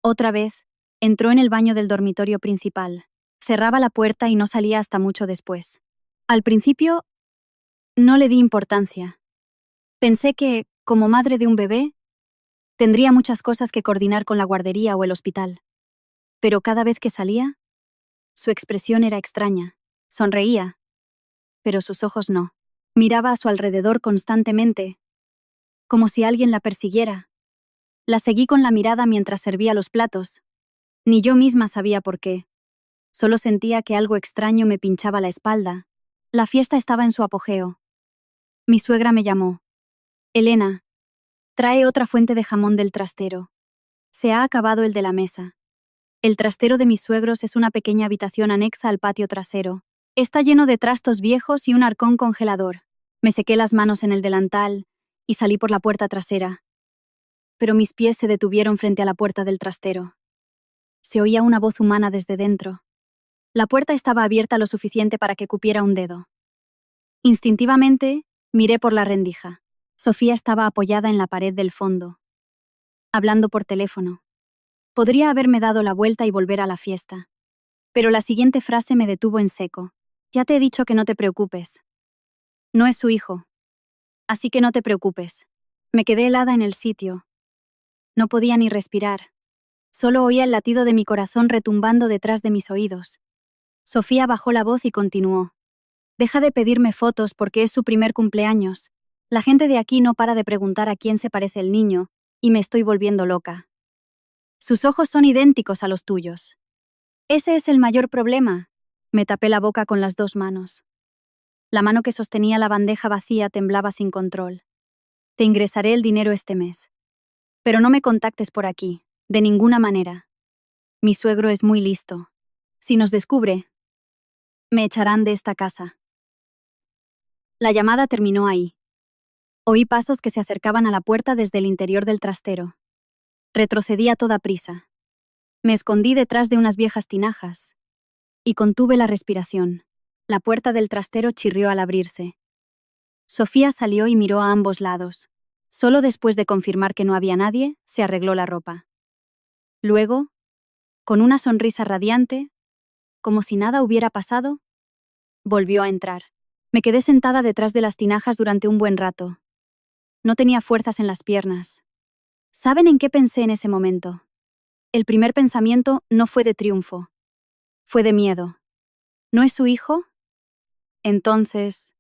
Otra vez, entró en el baño del dormitorio principal. Cerraba la puerta y no salía hasta mucho después. Al principio, no le di importancia. Pensé que, como madre de un bebé, tendría muchas cosas que coordinar con la guardería o el hospital. Pero cada vez que salía, su expresión era extraña. Sonreía, pero sus ojos no. Miraba a su alrededor constantemente, como si alguien la persiguiera. La seguí con la mirada mientras servía los platos. Ni yo misma sabía por qué. Solo sentía que algo extraño me pinchaba la espalda. La fiesta estaba en su apogeo. Mi suegra me llamó. Elena, trae otra fuente de jamón del trastero. Se ha acabado el de la mesa. El trastero de mis suegros es una pequeña habitación anexa al patio trasero. Está lleno de trastos viejos y un arcón congelador. Me sequé las manos en el delantal y salí por la puerta trasera. Pero mis pies se detuvieron frente a la puerta del trastero. Se oía una voz humana desde dentro. La puerta estaba abierta lo suficiente para que cupiera un dedo. Instintivamente, miré por la rendija. Sofía estaba apoyada en la pared del fondo, hablando por teléfono. Podría haberme dado la vuelta y volver a la fiesta. Pero la siguiente frase me detuvo en seco. Ya te he dicho que no te preocupes. No es su hijo. Así que no te preocupes. Me quedé helada en el sitio. No podía ni respirar. Solo oía el latido de mi corazón retumbando detrás de mis oídos. Sofía bajó la voz y continuó. Deja de pedirme fotos porque es su primer cumpleaños. La gente de aquí no para de preguntar a quién se parece el niño, y me estoy volviendo loca. Sus ojos son idénticos a los tuyos. Ese es el mayor problema. Me tapé la boca con las 2 manos. La mano que sostenía la bandeja vacía temblaba sin control. Te ingresaré el dinero este mes. Pero no me contactes por aquí, de ninguna manera. Mi suegro es muy listo. Si nos descubre, me echarán de esta casa. La llamada terminó ahí. Oí pasos que se acercaban a la puerta desde el interior del trastero. Retrocedí a toda prisa. Me escondí detrás de unas viejas tinajas y contuve la respiración. La puerta del trastero chirrió al abrirse. Sofía salió y miró a ambos lados. Solo después de confirmar que no había nadie, se arregló la ropa. Luego, con una sonrisa radiante, como si nada hubiera pasado, volvió a entrar. Me quedé sentada detrás de las tinajas durante un buen rato. No tenía fuerzas en las piernas. ¿Saben en qué pensé en ese momento? El primer pensamiento no fue de triunfo. Fue de miedo. ¿No es su hijo? Entonces,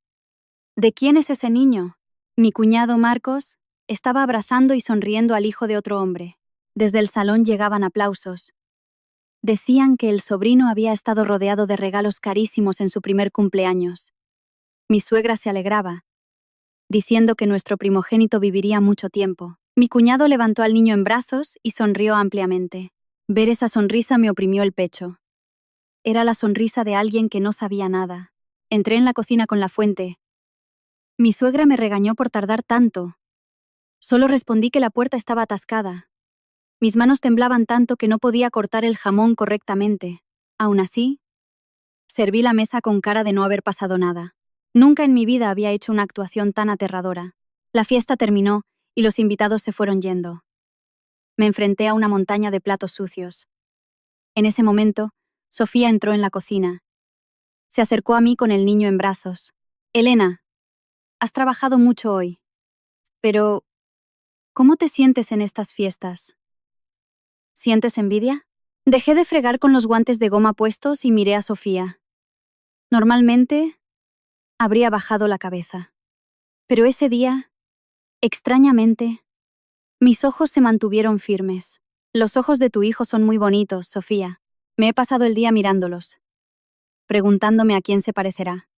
¿de quién es ese niño? Mi cuñado Marcos estaba abrazando y sonriendo al hijo de otro hombre. Desde el salón llegaban aplausos. Decían que el sobrino había estado rodeado de regalos carísimos en su primer cumpleaños. Mi suegra se alegraba, diciendo que nuestro primogénito viviría mucho tiempo. Mi cuñado levantó al niño en brazos y sonrió ampliamente. Ver esa sonrisa me oprimió el pecho. Era la sonrisa de alguien que no sabía nada. Entré en la cocina con la fuente. Mi suegra me regañó por tardar tanto. Solo respondí que la puerta estaba atascada. Mis manos temblaban tanto que no podía cortar el jamón correctamente. Aún así, Serví la mesa con cara de no haber pasado nada. Nunca en mi vida había hecho una actuación tan aterradora. La fiesta terminó y los invitados se fueron yendo. Me enfrenté a una montaña de platos sucios. En ese momento, Sofía entró en la cocina. Se acercó a mí con el niño en brazos. Elena, has trabajado mucho hoy. Pero, ¿cómo te sientes en estas fiestas? ¿Sientes envidia? Dejé de fregar con los guantes de goma puestos y miré a Sofía. Normalmente, habría bajado la cabeza. Pero ese día, extrañamente, mis ojos se mantuvieron firmes. Los ojos de tu hijo son muy bonitos, Sofía. Me he pasado el día mirándolos, preguntándome a quién se parecerá.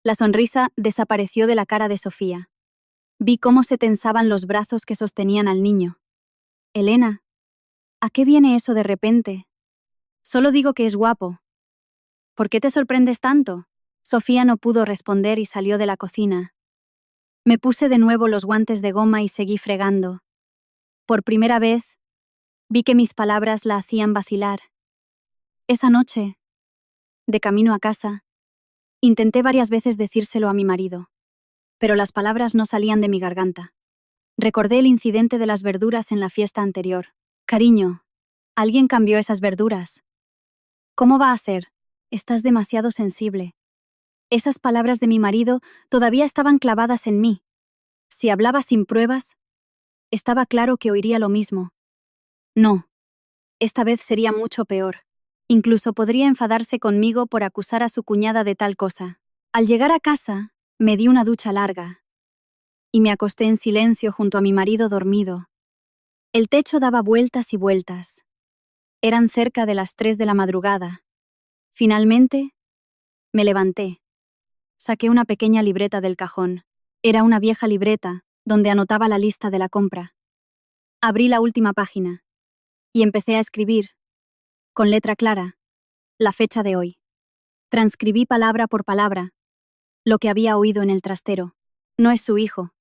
La sonrisa desapareció de la cara de Sofía. Vi cómo se tensaban los brazos que sostenían al niño. Elena, ¿a qué viene eso de repente? Solo digo que es guapo. ¿Por qué te sorprendes tanto? Sofía no pudo responder y salió de la cocina. Me puse de nuevo los guantes de goma y seguí fregando. Por primera vez, vi que mis palabras la hacían vacilar. Esa noche, de camino a casa, intenté varias veces decírselo a mi marido, pero las palabras no salían de mi garganta. Recordé el incidente de las verduras en la fiesta anterior. Cariño, alguien cambió esas verduras. ¿Cómo va a ser? Estás demasiado sensible. Esas palabras de mi marido todavía estaban clavadas en mí. Si hablaba sin pruebas, estaba claro que oiría lo mismo. No, esta vez sería mucho peor. Incluso podría enfadarse conmigo por acusar a su cuñada de tal cosa. Al llegar a casa, me di una ducha larga y me acosté en silencio junto a mi marido dormido. El techo daba vueltas y vueltas. Eran cerca de las 3 de la madrugada. Finalmente, me levanté. Saqué una pequeña libreta del cajón. Era una vieja libreta donde anotaba la lista de la compra. Abrí la última página y empecé a escribir, con letra clara, la fecha de hoy. Transcribí palabra por palabra lo que había oído en el trastero. No es su hijo,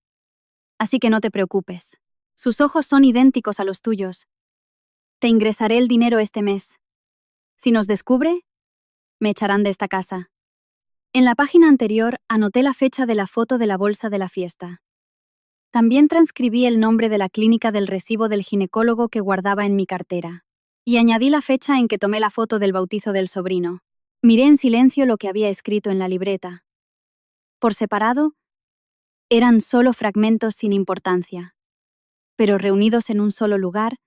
así que no te preocupes. Sus ojos son idénticos a los tuyos. Te ingresaré el dinero este mes. Si nos descubre, me echarán de esta casa. En la página anterior anoté la fecha de la foto de la bolsa de la fiesta. También transcribí el nombre de la clínica del recibo del ginecólogo que guardaba en mi cartera. Y añadí la fecha en que tomé la foto del bautizo del sobrino. Miré en silencio lo que había escrito en la libreta. Por separado, eran solo fragmentos sin importancia. Pero reunidos en un solo lugar,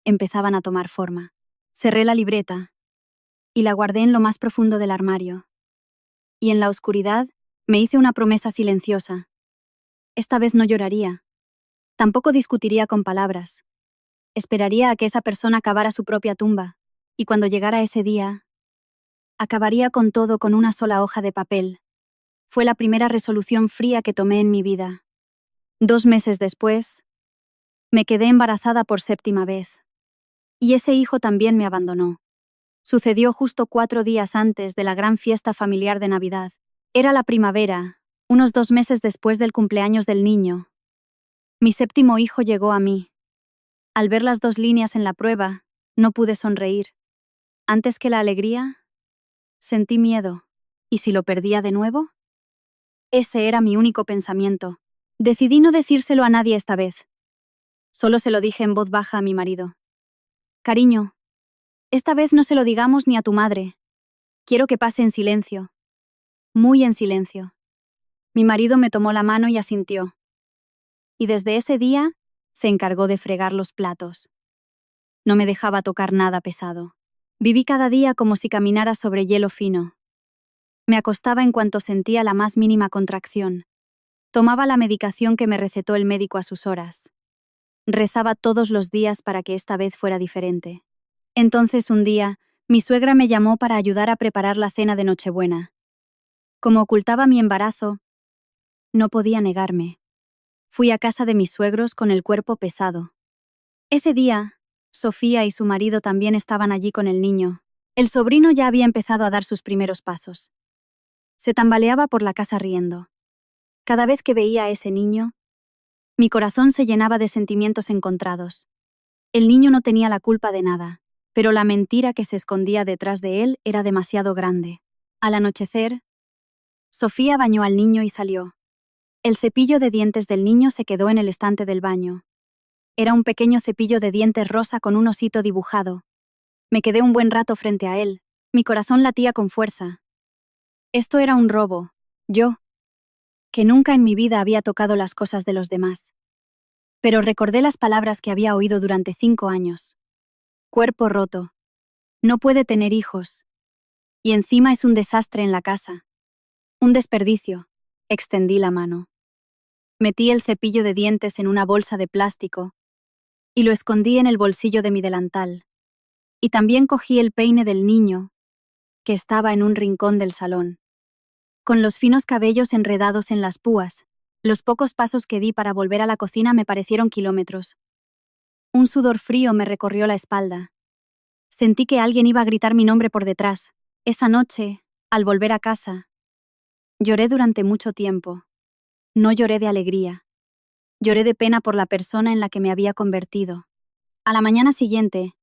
empezaban a tomar forma. Cerré la libreta y la guardé en lo más profundo del armario. Y en la oscuridad, me hice una promesa silenciosa. Esta vez no lloraría. Tampoco discutiría con palabras. Esperaría a que esa persona cavara su propia tumba, y cuando llegara ese día, acabaría con todo con una sola hoja de papel. Fue la primera resolución fría que tomé en mi vida. 2 meses después, me quedé embarazada por 7ª vez. Y ese hijo también me abandonó. Sucedió justo 4 días antes de la gran fiesta familiar de Navidad. Era la primavera, unos 2 meses después del cumpleaños del niño. Mi 7º hijo llegó a mí. Al ver las 2 líneas en la prueba, no pude sonreír. Antes que la alegría, sentí miedo. ¿Y si lo perdía de nuevo? Ese era mi único pensamiento. Decidí no decírselo a nadie esta vez. Solo se lo dije en voz baja a mi marido. Cariño, esta vez no se lo digamos ni a tu madre. Quiero que pase en silencio. Muy en silencio. Mi marido me tomó la mano y asintió. Y desde ese día, se encargó de fregar los platos. No me dejaba tocar nada pesado. Viví cada día como si caminara sobre hielo fino. Me acostaba en cuanto sentía la más mínima contracción. Tomaba la medicación que me recetó el médico a sus horas. Rezaba todos los días para que esta vez fuera diferente. Entonces un día, mi suegra me llamó para ayudar a preparar la cena de Nochebuena. Como ocultaba mi embarazo, no podía negarme. Fui a casa de mis suegros con el cuerpo pesado. Ese día, Sofía y su marido también estaban allí con el niño. El sobrino ya había empezado a dar sus primeros pasos. Se tambaleaba por la casa riendo. Cada vez que veía a ese niño, mi corazón se llenaba de sentimientos encontrados. El niño no tenía la culpa de nada, pero la mentira que se escondía detrás de él era demasiado grande. Al anochecer, Sofía bañó al niño y salió. El cepillo de dientes del niño se quedó en el estante del baño. Era un pequeño cepillo de dientes rosa con un osito dibujado. Me quedé un buen rato frente a él. Mi corazón latía con fuerza. Esto era un robo. Yo, que nunca en mi vida había tocado las cosas de los demás. Pero recordé las palabras que había oído durante 5 años. Cuerpo roto. No puede tener hijos. Y encima es un desastre en la casa. Un desperdicio. Extendí la mano. Metí el cepillo de dientes en una bolsa de plástico y lo escondí en el bolsillo de mi delantal. Y también cogí el peine del niño, que estaba en un rincón del salón. Con los finos cabellos enredados en las púas, los pocos pasos que di para volver a la cocina me parecieron kilómetros. Un sudor frío me recorrió la espalda. Sentí que alguien iba a gritar mi nombre por detrás. Esa noche, al volver a casa, lloré durante mucho tiempo. No lloré de alegría. Lloré de pena por la persona en la que me había convertido. A la mañana siguiente,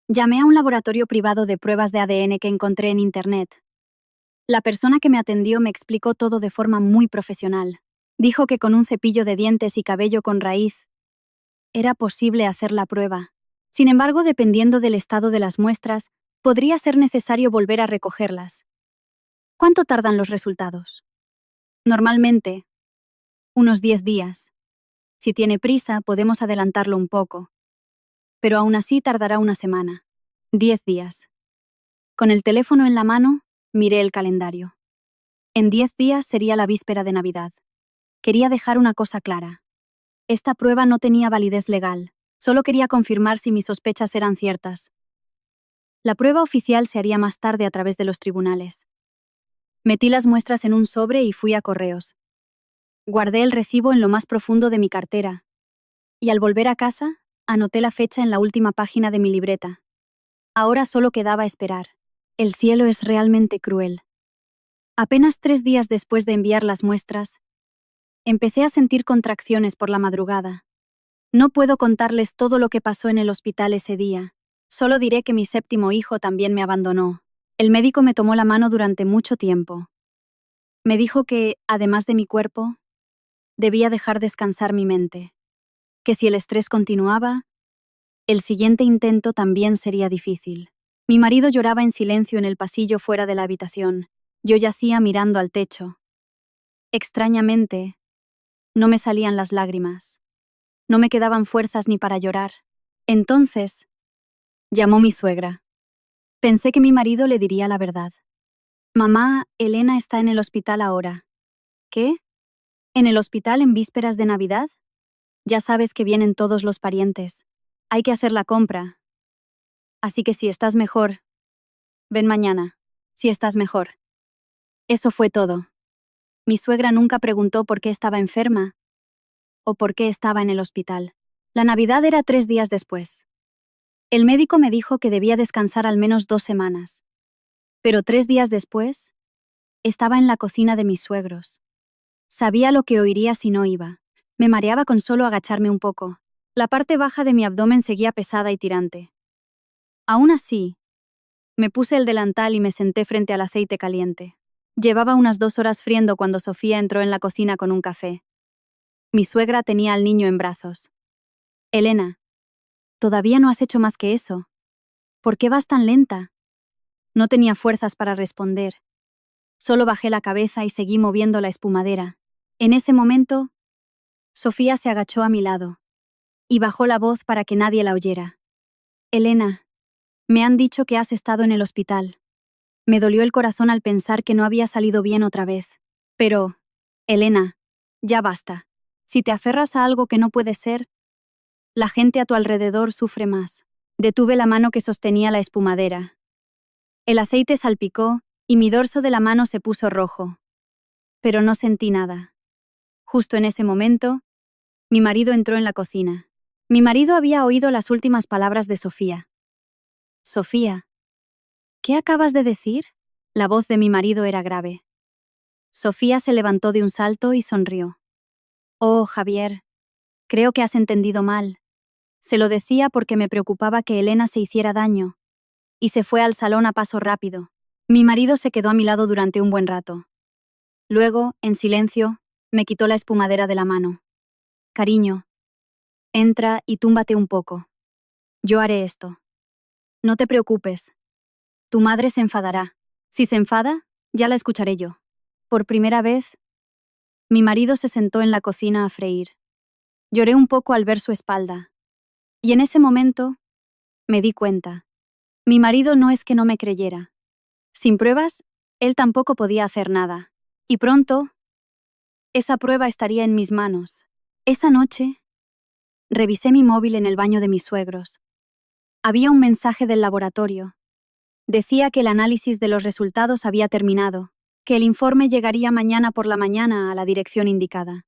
llamé a un laboratorio privado de pruebas de ADN que encontré en Internet. La persona que me atendió me explicó todo de forma muy profesional. Dijo que con un cepillo de dientes y cabello con raíz era posible hacer la prueba. Sin embargo, dependiendo del estado de las muestras, podría ser necesario volver a recogerlas. ¿Cuánto tardan los resultados? Normalmente, unos 10 días. Si tiene prisa, podemos adelantarlo un poco. Pero aún así tardará una semana. 10 días. Con el teléfono en la mano, miré el calendario. En 10 días sería la víspera de Navidad. Quería dejar una cosa clara. Esta prueba no tenía validez legal, solo quería confirmar si mis sospechas eran ciertas. La prueba oficial se haría más tarde a través de los tribunales. Metí las muestras en un sobre y fui a correos. Guardé el recibo en lo más profundo de mi cartera. Y al volver a casa, anoté la fecha en la última página de mi libreta. Ahora solo quedaba esperar. El cielo es realmente cruel. Apenas 3 días después de enviar las muestras, empecé a sentir contracciones por la madrugada. No puedo contarles todo lo que pasó en el hospital ese día. Solo diré que mi 7º hijo también me abandonó. El médico me tomó la mano durante mucho tiempo. Me dijo que, además de mi cuerpo, debía dejar descansar mi mente. Que si el estrés continuaba, el siguiente intento también sería difícil. Mi marido lloraba en silencio en el pasillo fuera de la habitación. Yo yacía mirando al techo. Extrañamente, no me salían las lágrimas. No me quedaban fuerzas ni para llorar. Entonces, llamó mi suegra. Pensé que mi marido le diría la verdad. Mamá, Elena está en el hospital ahora. ¿Qué? ¿En el hospital en vísperas de Navidad? Ya sabes que vienen todos los parientes. Hay que hacer la compra. Así que si estás mejor, ven mañana. Si estás mejor. Eso fue todo. Mi suegra nunca preguntó por qué estaba enferma o por qué estaba en el hospital. La Navidad era 3 días después. El médico me dijo que debía descansar al menos 2 semanas. Pero 3 días después, estaba en la cocina de mis suegros. Sabía lo que oiría si no iba. Me mareaba con solo agacharme un poco. La parte baja de mi abdomen seguía pesada y tirante. Aún así, me puse el delantal y me senté frente al aceite caliente. Llevaba unas 2 horas friendo cuando Sofía entró en la cocina con un café. Mi suegra tenía al niño en brazos. Elena, todavía no has hecho más que eso. ¿Por qué vas tan lenta? No tenía fuerzas para responder. Solo bajé la cabeza y seguí moviendo la espumadera. En ese momento, Sofía se agachó a mi lado y bajó la voz para que nadie la oyera. Elena, me han dicho que has estado en el hospital. Me dolió el corazón al pensar que no había salido bien otra vez. Pero, Elena, ya basta. Si te aferras a algo que no puede ser, la gente a tu alrededor sufre más. Detuve la mano que sostenía la espumadera. El aceite salpicó y mi dorso de la mano se puso rojo. Pero no sentí nada. Justo en ese momento, mi marido entró en la cocina. Mi marido había oído las últimas palabras de Sofía. Sofía, ¿qué acabas de decir? La voz de mi marido era grave. Sofía se levantó de un salto y sonrió. Oh, Javier, creo que has entendido mal. Se lo decía porque me preocupaba que Elena se hiciera daño, y se fue al salón a paso rápido. Mi marido se quedó a mi lado durante un buen rato. Luego, en silencio, me quitó la espumadera de la mano. Cariño, entra y túmbate un poco. Yo haré esto. No te preocupes. Tu madre se enfadará. Si se enfada, ya la escucharé yo. Por primera vez, mi marido se sentó en la cocina a freír. Lloré un poco al ver su espalda. Y en ese momento, me di cuenta. Mi marido no es que no me creyera. Sin pruebas, él tampoco podía hacer nada. Y pronto, esa prueba estaría en mis manos. Esa noche, revisé mi móvil en el baño de mis suegros. Había un mensaje del laboratorio. Decía que el análisis de los resultados había terminado, que el informe llegaría mañana por la mañana a la dirección indicada.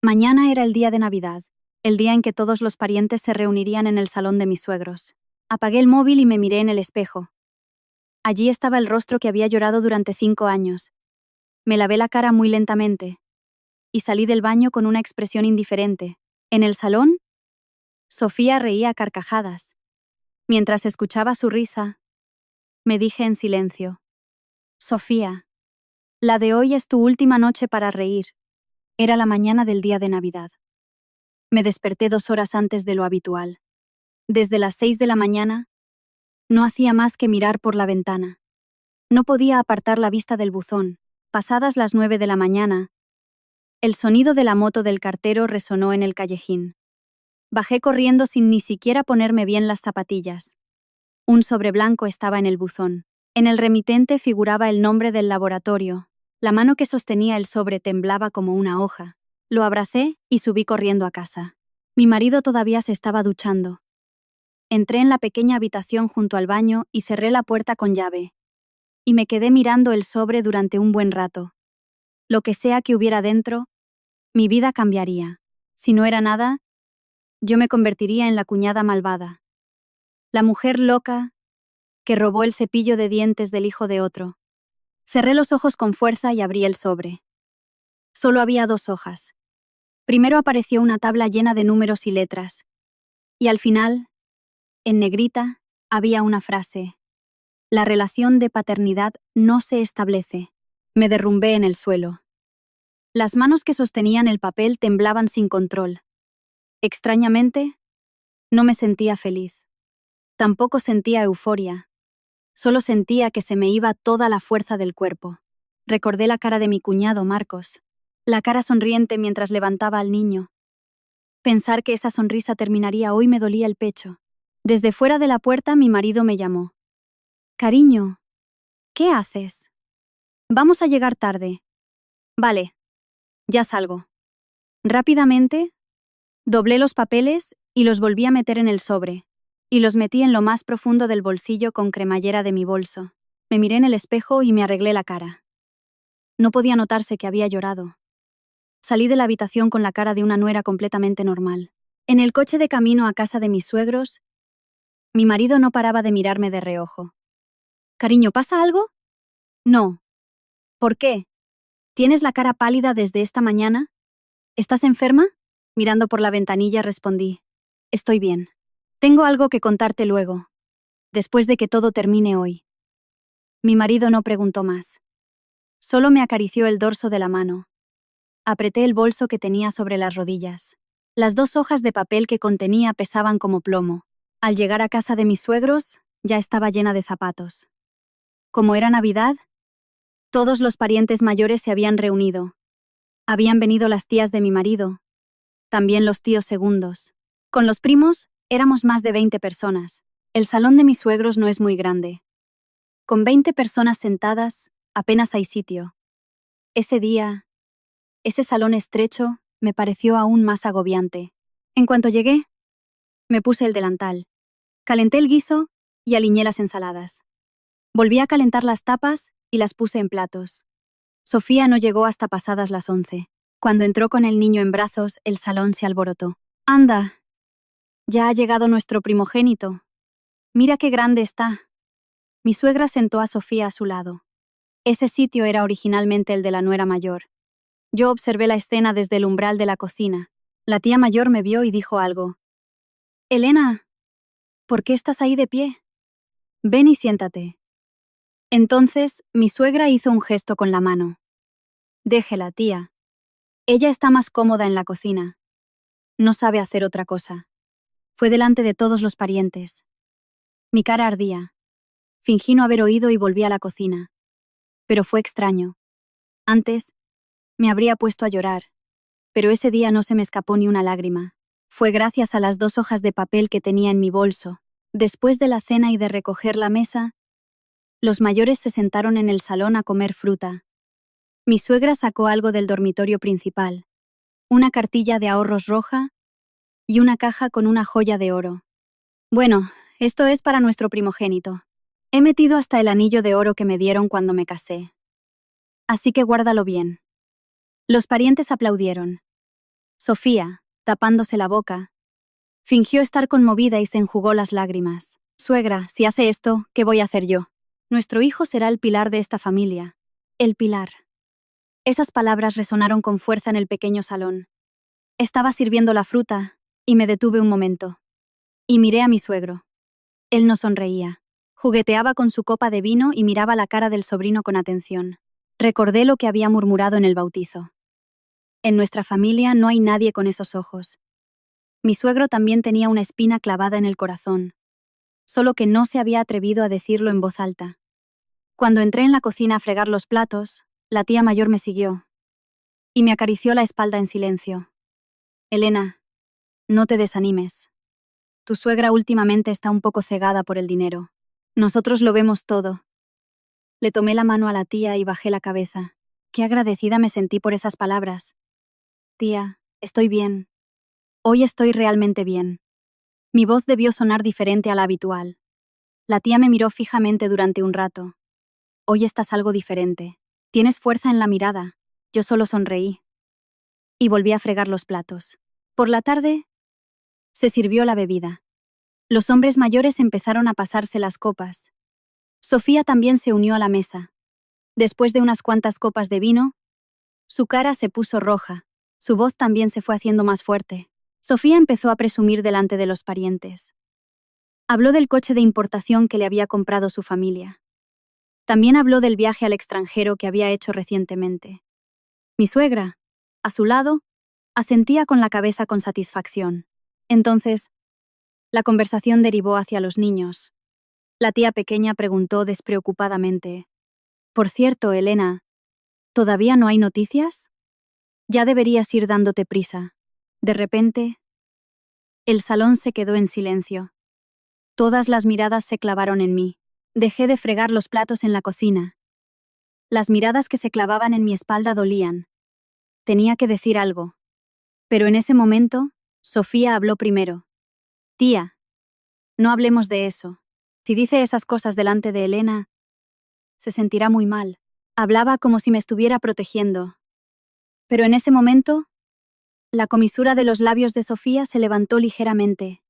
Mañana era el día de Navidad, el día en que todos los parientes se reunirían en el salón de mis suegros. Apagué el móvil y me miré en el espejo. Allí estaba el rostro que había llorado durante 5 años. Me lavé la cara muy lentamente y salí del baño con una expresión indiferente. En el salón, Sofía reía a carcajadas. Mientras escuchaba su risa, me dije en silencio: Sofía, la de hoy es tu última noche para reír. Era la mañana del día de Navidad. Me desperté 2 horas antes de lo habitual. Desde las 6 de la mañana, no hacía más que mirar por la ventana. No podía apartar la vista del buzón. Pasadas las 9 de la mañana, el sonido de la moto del cartero resonó en el callejín. Bajé corriendo sin ni siquiera ponerme bien las zapatillas. Un sobre blanco estaba en el buzón. En el remitente figuraba el nombre del laboratorio. La mano que sostenía el sobre temblaba como una hoja. Lo abracé y subí corriendo a casa. Mi marido todavía se estaba duchando. Entré en la pequeña habitación junto al baño y cerré la puerta con llave. Y me quedé mirando el sobre durante un buen rato. Lo que sea que hubiera dentro, mi vida cambiaría. Si no era nada, yo me convertiría en la cuñada malvada. La mujer loca que robó el cepillo de dientes del hijo de otro. Cerré los ojos con fuerza y abrí el sobre. Solo había 2 hojas. Primero apareció una tabla llena de números y letras. Y al final, en negrita, había una frase: la relación de paternidad no se establece. Me derrumbé en el suelo. Las manos que sostenían el papel temblaban sin control. Extrañamente, no me sentía feliz. Tampoco sentía euforia. Solo sentía que se me iba toda la fuerza del cuerpo. Recordé la cara de mi cuñado, Marcos. La cara sonriente mientras levantaba al niño. Pensar que esa sonrisa terminaría hoy me dolía el pecho. Desde fuera de la puerta mi marido me llamó. Cariño, ¿qué haces? Vamos a llegar tarde. Vale, ya salgo. Rápidamente, doblé los papeles y los volví a meter en el sobre, y los metí en lo más profundo del bolsillo con cremallera de mi bolso. Me miré en el espejo y me arreglé la cara. No podía notarse que había llorado. Salí de la habitación con la cara de una nuera completamente normal. En el coche de camino a casa de mis suegros, mi marido no paraba de mirarme de reojo. Cariño, ¿pasa algo? No. ¿Por qué? ¿Tienes la cara pálida desde esta mañana? ¿Estás enferma? Mirando por la ventanilla respondí. Estoy bien. Tengo algo que contarte luego, después de que todo termine hoy. Mi marido no preguntó más. Solo me acarició el dorso de la mano. Apreté el bolso que tenía sobre las rodillas. Las 2 hojas de papel que contenía pesaban como plomo. Al llegar a casa de mis suegros, ya estaba llena de zapatos. Como era Navidad, todos los parientes mayores se habían reunido. Habían venido las tías de mi marido, también los tíos segundos. Con los primos, éramos más de 20 personas. El salón de mis suegros no es muy grande. Con 20 personas sentadas, apenas hay sitio. Ese día, ese salón estrecho, me pareció aún más agobiante. En cuanto llegué, me puse el delantal. Calenté el guiso y aliñé las ensaladas. Volví a calentar las tapas y las puse en platos. Sofía no llegó hasta pasadas las 11. Cuando entró con el niño en brazos, el salón se alborotó. «Anda, ya ha llegado nuestro primogénito. Mira qué grande está». Mi suegra sentó a Sofía a su lado. Ese sitio era originalmente el de la nuera mayor. Yo observé la escena desde el umbral de la cocina. La tía mayor me vio y dijo algo. «Elena, ¿por qué estás ahí de pie? Ven y siéntate». Entonces, mi suegra hizo un gesto con la mano. Déjela, tía. Ella está más cómoda en la cocina. No sabe hacer otra cosa. Fue delante de todos los parientes. Mi cara ardía. Fingí no haber oído y volví a la cocina. Pero fue extraño. Antes, me habría puesto a llorar. Pero ese día no se me escapó ni una lágrima. Fue gracias a las 2 hojas de papel que tenía en mi bolso. Después de la cena y de recoger la mesa, los mayores se sentaron en el salón a comer fruta. Mi suegra sacó algo del dormitorio principal. Una cartilla de ahorros roja y una caja con una joya de oro. Bueno, esto es para nuestro primogénito. He metido hasta el anillo de oro que me dieron cuando me casé. Así que guárdalo bien. Los parientes aplaudieron. Sofía, tapándose la boca, fingió estar conmovida y se enjugó las lágrimas. Suegra, si hace esto, ¿qué voy a hacer yo? Nuestro hijo será el pilar de esta familia. El pilar. Esas palabras resonaron con fuerza en el pequeño salón. Estaba sirviendo la fruta, y me detuve un momento. Y miré a mi suegro. Él no sonreía. Jugueteaba con su copa de vino y miraba la cara del sobrino con atención. Recordé lo que había murmurado en el bautizo. En nuestra familia no hay nadie con esos ojos. Mi suegro también tenía una espina clavada en el corazón, solo que no se había atrevido a decirlo en voz alta. Cuando entré en la cocina a fregar los platos, la tía mayor me siguió y me acarició la espalda en silencio. Elena, no te desanimes. Tu suegra últimamente está un poco cegada por el dinero. Nosotros lo vemos todo. Le tomé la mano a la tía y bajé la cabeza. Qué agradecida me sentí por esas palabras. Tía, estoy bien. Hoy estoy realmente bien. Mi voz debió sonar diferente a la habitual. La tía me miró fijamente durante un rato. Hoy estás algo diferente. Tienes fuerza en la mirada. Yo solo sonreí. Y volví a fregar los platos. Por la tarde, se sirvió la bebida. Los hombres mayores empezaron a pasarse las copas. Sofía también se unió a la mesa. Después de unas cuantas copas de vino, su cara se puso roja. Su voz también se fue haciendo más fuerte. Sofía empezó a presumir delante de los parientes. Habló del coche de importación que le había comprado su familia. También habló del viaje al extranjero que había hecho recientemente. Mi suegra, a su lado, asentía con la cabeza con satisfacción. Entonces, la conversación derivó hacia los niños. La tía pequeña preguntó despreocupadamente: «Por cierto, Elena, ¿todavía no hay noticias? Ya deberías ir dándote prisa». De repente, el salón se quedó en silencio. Todas las miradas se clavaron en mí. Dejé de fregar los platos en la cocina. Las miradas que se clavaban en mi espalda dolían. Tenía que decir algo. Pero en ese momento, Sofía habló primero. «Tía, no hablemos de eso. Si dice esas cosas delante de Elena, se sentirá muy mal». Hablaba como si me estuviera protegiendo. Pero en ese momento, la comisura de los labios de Sofía se levantó ligeramente.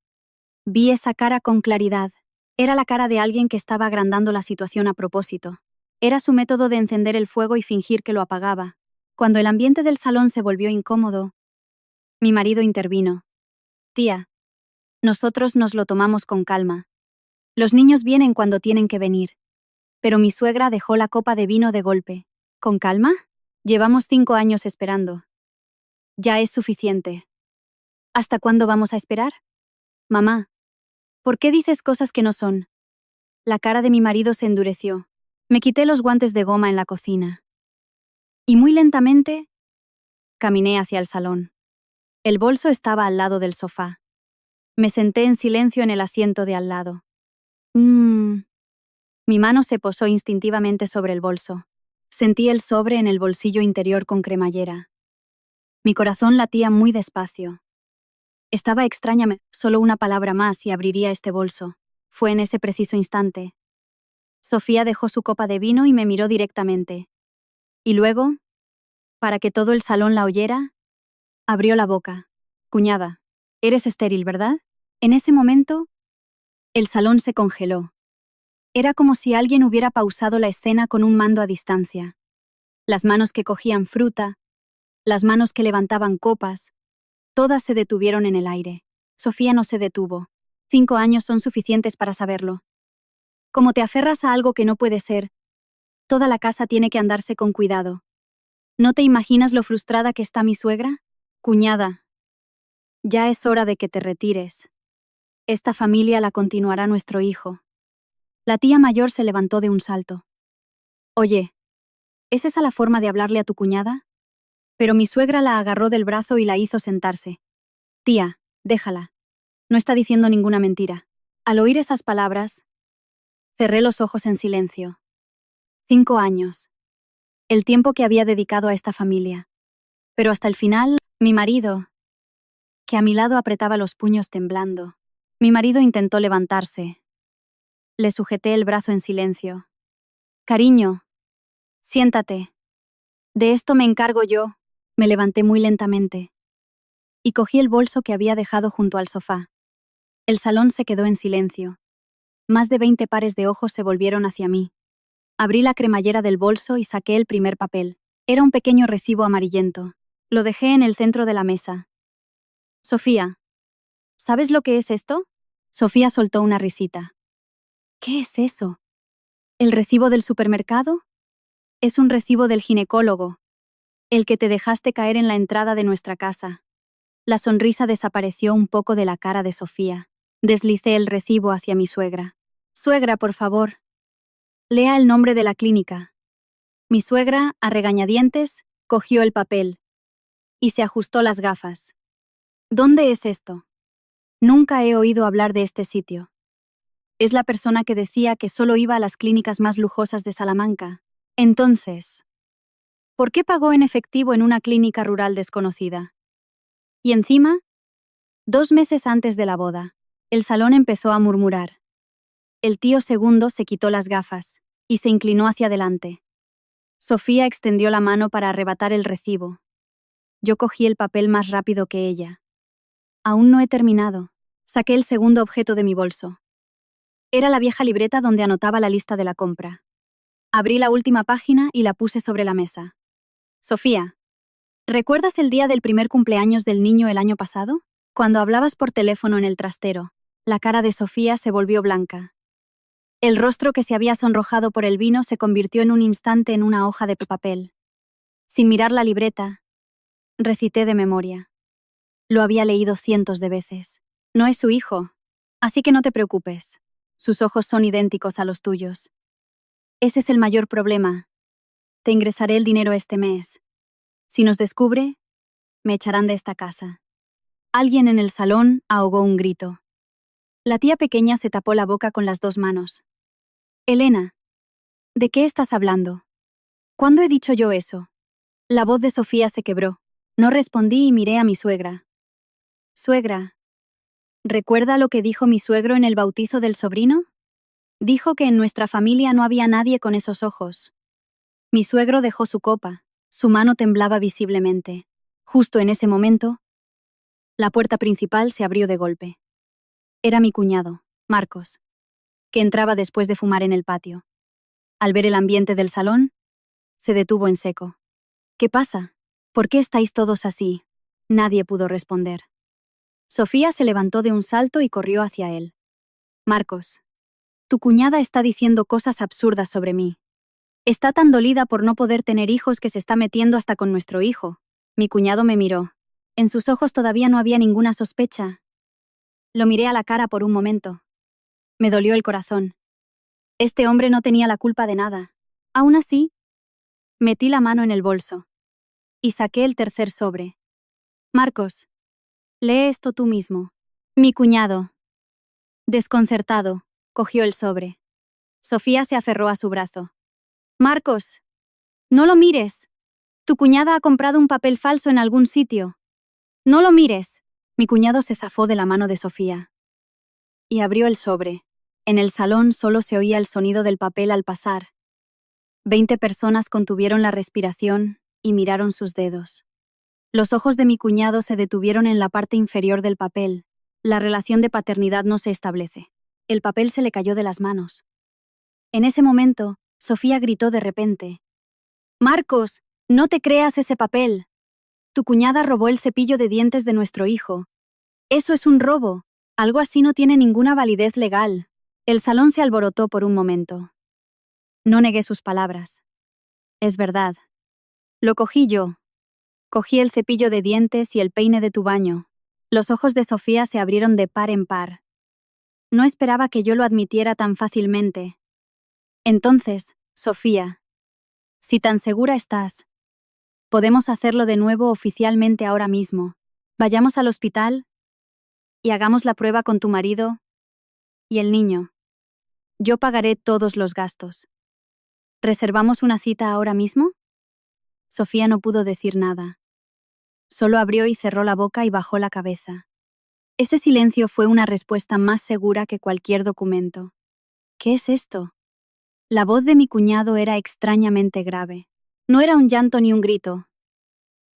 Vi esa cara con claridad. Era la cara de alguien que estaba agrandando la situación a propósito. Era su método de encender el fuego y fingir que lo apagaba. Cuando el ambiente del salón se volvió incómodo, mi marido intervino. «Tía, nosotros nos lo tomamos con calma. Los niños vienen cuando tienen que venir». Pero mi suegra dejó la copa de vino de golpe. «¿Con calma? Llevamos 5 años esperando. Ya es suficiente. ¿Hasta cuándo vamos a esperar? Mamá, ¿por qué dices cosas que no son?» La cara de mi marido se endureció. Me quité los guantes de goma en la cocina. Y muy lentamente, caminé hacia el salón. El bolso estaba al lado del sofá. Me senté en silencio en el asiento de al lado. Mi mano se posó instintivamente sobre el bolso. Sentí el sobre en el bolsillo interior con cremallera. Mi corazón latía muy despacio. Estaba extrañamente, solo una palabra más y abriría este bolso. Fue en ese preciso instante. Sofía dejó su copa de vino y me miró directamente. Y luego, para que todo el salón la oyera, abrió la boca. «Cuñada, eres estéril, ¿verdad?» En ese momento, el salón se congeló. Era como si alguien hubiera pausado la escena con un mando a distancia. Las manos que cogían fruta, las manos que levantaban copas, todas se detuvieron en el aire. Sofía no se detuvo. 5 años son suficientes para saberlo. Como te aferras a algo que no puede ser, Toda la casa tiene que andarse con cuidado. ¿No te imaginas lo frustrada que está mi suegra? Cuñada, ya es hora de que te retires. Esta familia la continuará nuestro hijo. La tía mayor se levantó de un salto. Oye, ¿es esa la forma de hablarle a tu cuñada? Pero mi suegra la agarró del brazo y la hizo sentarse. Tía, déjala. No está diciendo ninguna mentira. Al oír esas palabras, cerré los ojos en silencio. 5 años. El tiempo que había dedicado a esta familia. Pero hasta el final, mi marido, que a mi lado apretaba los puños temblando. Mi marido intentó levantarse. Le sujeté el brazo en silencio. Cariño, siéntate. De esto me encargo yo. Me levanté muy lentamente. Y cogí el bolso que había dejado junto al sofá. El salón se quedó en silencio. Más de 20 pares de ojos se volvieron hacia mí. Abrí la cremallera del bolso y saqué el primer papel. Era un pequeño recibo amarillento. Lo dejé en el centro de la mesa. Sofía, ¿sabes lo que es esto? Sofía soltó una risita. ¿Qué es eso? ¿El recibo del supermercado? Es un recibo del ginecólogo. El que te dejaste caer en la entrada de nuestra casa. La sonrisa desapareció un poco de la cara de Sofía. Deslicé el recibo hacia mi suegra. Suegra, por favor. Lea el nombre de la clínica. Mi suegra, a regañadientes, cogió el papel. Y se ajustó las gafas. ¿Dónde es esto? Nunca he oído hablar de este sitio. Es la persona que decía que solo iba a las clínicas más lujosas de Salamanca. Entonces, ¿por qué pagó en efectivo en una clínica rural desconocida? Y encima, 2 meses antes de la boda, el salón empezó a murmurar. El tío segundo se quitó las gafas y se inclinó hacia adelante. Sofía extendió la mano para arrebatar el recibo. Yo cogí el papel más rápido que ella. Aún no he terminado. Saqué el segundo objeto de mi bolso. Era la vieja libreta donde anotaba la lista de la compra. Abrí la última página y la puse sobre la mesa. Sofía, ¿recuerdas el día del primer cumpleaños del niño el año pasado? Cuando hablabas por teléfono en el trastero, la cara de Sofía se volvió blanca. El rostro que se había sonrojado por el vino se convirtió en un instante en una hoja de papel. Sin mirar la libreta, recité de memoria. Lo había leído cientos de veces. No es su hijo, así que no te preocupes. Sus ojos son idénticos a los tuyos. Ese es el mayor problema. Te ingresaré el dinero este mes. Si nos descubre, me echarán de esta casa. Alguien en el salón ahogó un grito. La tía pequeña se tapó la boca con las 2 manos. Elena, ¿de qué estás hablando? ¿Cuándo he dicho yo eso? La voz de Sofía se quebró. No respondí y miré a mi suegra. Suegra, ¿recuerda lo que dijo mi suegro en el bautizo del sobrino? Dijo que en nuestra familia no había nadie con esos ojos. Mi suegro dejó su copa. Su mano temblaba visiblemente. Justo en ese momento, la puerta principal se abrió de golpe. Era mi cuñado, Marcos, que entraba después de fumar en el patio. Al ver el ambiente del salón, se detuvo en seco. ¿Qué pasa? ¿Por qué estáis todos así? Nadie pudo responder. Sofía se levantó de un salto y corrió hacia él. Marcos, tu cuñada está diciendo cosas absurdas sobre mí. Está tan dolida por no poder tener hijos que se está metiendo hasta con nuestro hijo. Mi cuñado me miró. En sus ojos todavía no había ninguna sospecha. Lo miré a la cara por un momento. Me dolió el corazón. Este hombre no tenía la culpa de nada. Aún así, metí la mano en el bolso. Y saqué el tercer sobre. Marcos, lee esto tú mismo. Mi cuñado. Desconcertado, cogió el sobre. Sofía se aferró a su brazo. Marcos, no lo mires. Tu cuñada ha comprado un papel falso en algún sitio. No lo mires. Mi cuñado se zafó de la mano de Sofía. Y abrió el sobre. En el salón solo se oía el sonido del papel al pasar. 20 personas contuvieron la respiración y miraron sus dedos. Los ojos de mi cuñado se detuvieron en la parte inferior del papel. La relación de paternidad no se establece. El papel se le cayó de las manos. En ese momento, Sofía gritó de repente. Marcos, no te creas ese papel. Tu cuñada robó el cepillo de dientes de nuestro hijo. Eso es un robo. Algo así no tiene ninguna validez legal. El salón se alborotó por un momento. No negué sus palabras. Es verdad. Lo cogí yo. Cogí el cepillo de dientes y el peine de tu baño. Los ojos de Sofía se abrieron de par en par. No esperaba que yo lo admitiera tan fácilmente. Entonces, Sofía, si tan segura estás, podemos hacerlo de nuevo oficialmente ahora mismo. Vayamos al hospital y hagamos la prueba con tu marido y el niño. Yo pagaré todos los gastos. ¿Reservamos una cita ahora mismo? Sofía no pudo decir nada. Solo abrió y cerró la boca y bajó la cabeza. Ese silencio fue una respuesta más segura que cualquier documento. ¿Qué es esto? La voz de mi cuñado era extrañamente grave. No era un llanto ni un grito.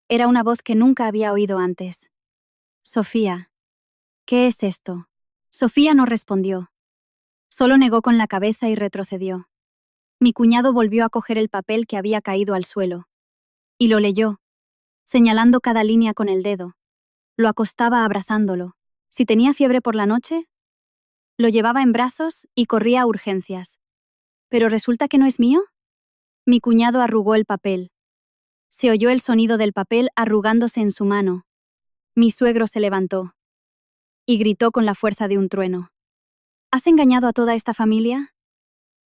Era una voz que nunca había oído antes. Sofía, ¿qué es esto? Sofía no respondió. Solo negó con la cabeza y retrocedió. Mi cuñado volvió a coger el papel que había caído al suelo. Y lo leyó, señalando cada línea con el dedo. Lo acostaba abrazándolo. Si tenía fiebre por la noche, lo llevaba en brazos y corría a urgencias. ¿Pero resulta que no es mío? Mi cuñado arrugó el papel. Se oyó el sonido del papel arrugándose en su mano. Mi suegro se levantó y gritó con la fuerza de un trueno. ¿Has engañado a toda esta familia?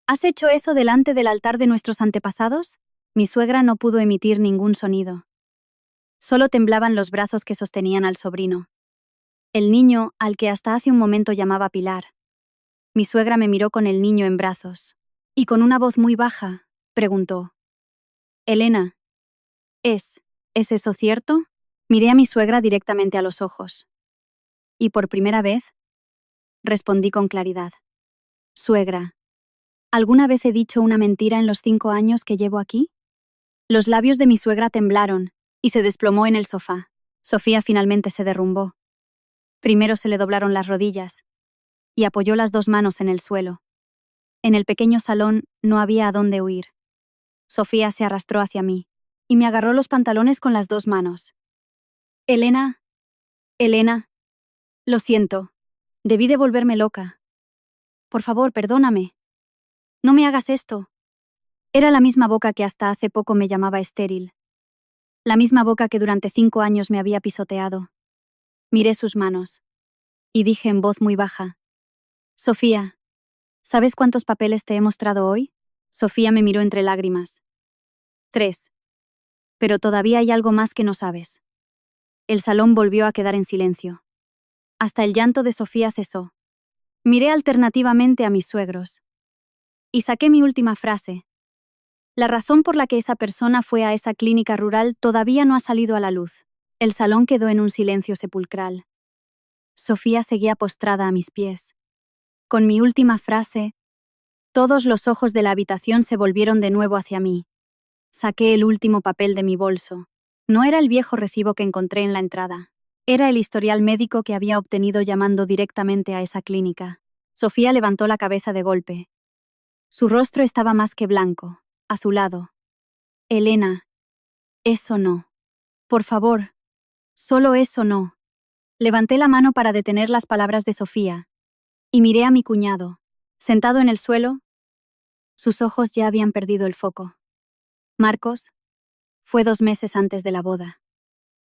¿Has hecho eso delante del altar de nuestros antepasados? Mi suegra no pudo emitir ningún sonido. Solo temblaban los brazos que sostenían al sobrino. El niño, al que hasta hace un momento llamaba Pilar. Mi suegra me miró con el niño en brazos. Y con una voz muy baja, preguntó. Elena, ¿es eso cierto? Miré a mi suegra directamente a los ojos. Y por primera vez, respondí con claridad. Suegra, ¿alguna vez he dicho una mentira en los 5 años que llevo aquí? Los labios de mi suegra temblaron y se desplomó en el sofá. Sofía finalmente se derrumbó. Primero se le doblaron las rodillas y apoyó las 2 manos en el suelo. En el pequeño salón no había a dónde huir. Sofía se arrastró hacia mí y me agarró los pantalones con las 2 manos. Elena, lo siento. Debí de volverme loca. Por favor, perdóname. No me hagas esto. Era la misma boca que hasta hace poco me llamaba estéril. La misma boca que durante 5 años me había pisoteado. Miré sus manos y dije en voz muy baja. Sofía, ¿sabes cuántos papeles te he mostrado hoy? Sofía me miró entre lágrimas. 3. Pero todavía hay algo más que no sabes. El salón volvió a quedar en silencio. Hasta el llanto de Sofía cesó. Miré alternativamente a mis suegros. Y saqué mi última frase. La razón por la que esa persona fue a esa clínica rural todavía no ha salido a la luz. El salón quedó en un silencio sepulcral. Sofía seguía postrada a mis pies. Con mi última frase, todos los ojos de la habitación se volvieron de nuevo hacia mí. Saqué el último papel de mi bolso. No era el viejo recibo que encontré en la entrada. Era el historial médico que había obtenido llamando directamente a esa clínica. Sofía levantó la cabeza de golpe. Su rostro estaba más que blanco, azulado. Elena, eso no. Por favor, solo eso no. Levanté la mano para detener las palabras de Sofía, y miré a mi cuñado, sentado en el suelo. Sus ojos ya habían perdido el foco. Marcos, fue 2 meses antes de la boda.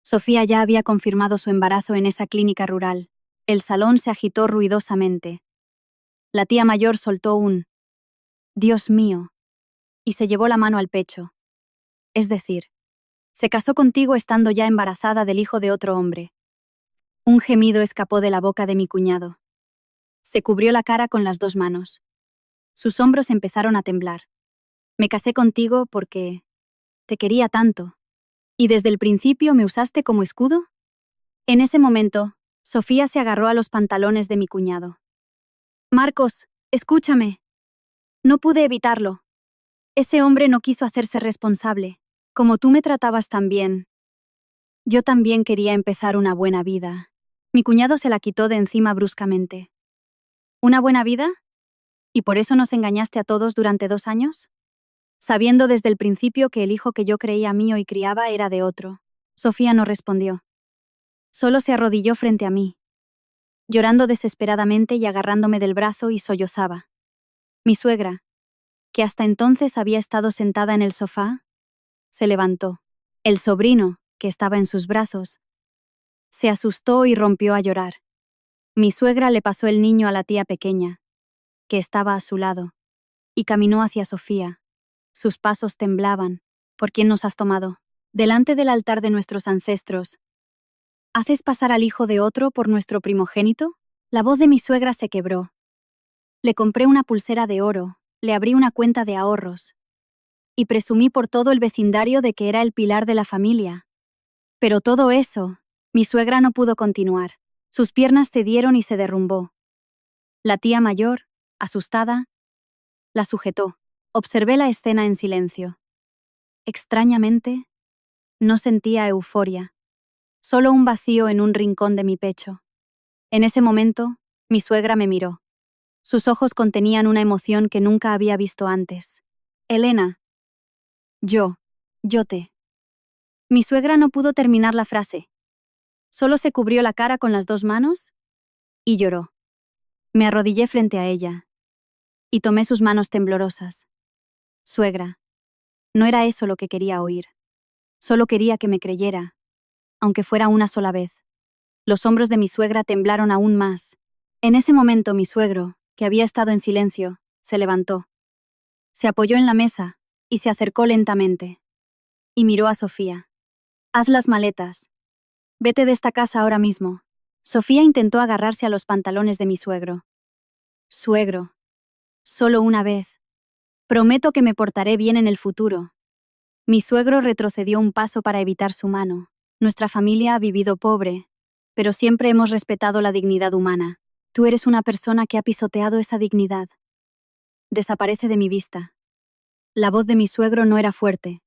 Sofía ya había confirmado su embarazo en esa clínica rural. El salón se agitó ruidosamente. La tía mayor soltó un «Dios mío», y se llevó la mano al pecho. Es decir, se casó contigo estando ya embarazada del hijo de otro hombre. Un gemido escapó de la boca de mi cuñado. Se cubrió la cara con las 2 manos. Sus hombros empezaron a temblar. Me casé contigo porque te quería tanto. ¿Y desde el principio me usaste como escudo? En ese momento, Sofía se agarró a los pantalones de mi cuñado. Marcos, escúchame. No pude evitarlo. Ese hombre no quiso hacerse responsable. Como tú me tratabas tan bien. Yo también quería empezar una buena vida. Mi cuñado se la quitó de encima bruscamente. ¿Una buena vida? ¿Y por eso nos engañaste a todos durante 2 años? Sabiendo desde el principio que el hijo que yo creía mío y criaba era de otro. Sofía no respondió. Solo se arrodilló frente a mí, llorando desesperadamente y agarrándome del brazo y sollozaba. Mi suegra, que hasta entonces había estado sentada en el sofá, se levantó. El sobrino, que estaba en sus brazos, se asustó y rompió a llorar. Mi suegra le pasó el niño a la tía pequeña, que estaba a su lado, y caminó hacia Sofía. Sus pasos temblaban. ¿Por quién nos has tomado? Delante del altar de nuestros ancestros. ¿Haces pasar al hijo de otro por nuestro primogénito? La voz de mi suegra se quebró. Le compré una pulsera de oro, le abrí una cuenta de ahorros, y presumí por todo el vecindario de que era el pilar de la familia. Pero todo eso, mi suegra no pudo continuar. Sus piernas cedieron y se derrumbó. La tía mayor, asustada, la sujetó. Observé la escena en silencio. Extrañamente, no sentía euforia, solo un vacío en un rincón de mi pecho. En ese momento, mi suegra me miró. Sus ojos contenían una emoción que nunca había visto antes. Elena. Yo te. Mi suegra no pudo terminar la frase. Solo se cubrió la cara con las dos manos y lloró. Me arrodillé frente a ella y tomé sus manos temblorosas. Suegra, no era eso lo que quería oír. Solo quería que me creyera, aunque fuera una sola vez. Los hombros de mi suegra temblaron aún más. En ese momento mi suegro, que había estado en silencio, se levantó. Se apoyó en la mesa y se acercó lentamente. Y miró a Sofía. Haz las maletas. Vete de esta casa ahora mismo. Sofía intentó agarrarse a los pantalones de mi suegro. Suegro. Solo una vez. Prometo que me portaré bien en el futuro. Mi suegro retrocedió un paso para evitar su mano. Nuestra familia ha vivido pobre, pero siempre hemos respetado la dignidad humana. Tú eres una persona que ha pisoteado esa dignidad. Desaparece de mi vista. La voz de mi suegro no era fuerte,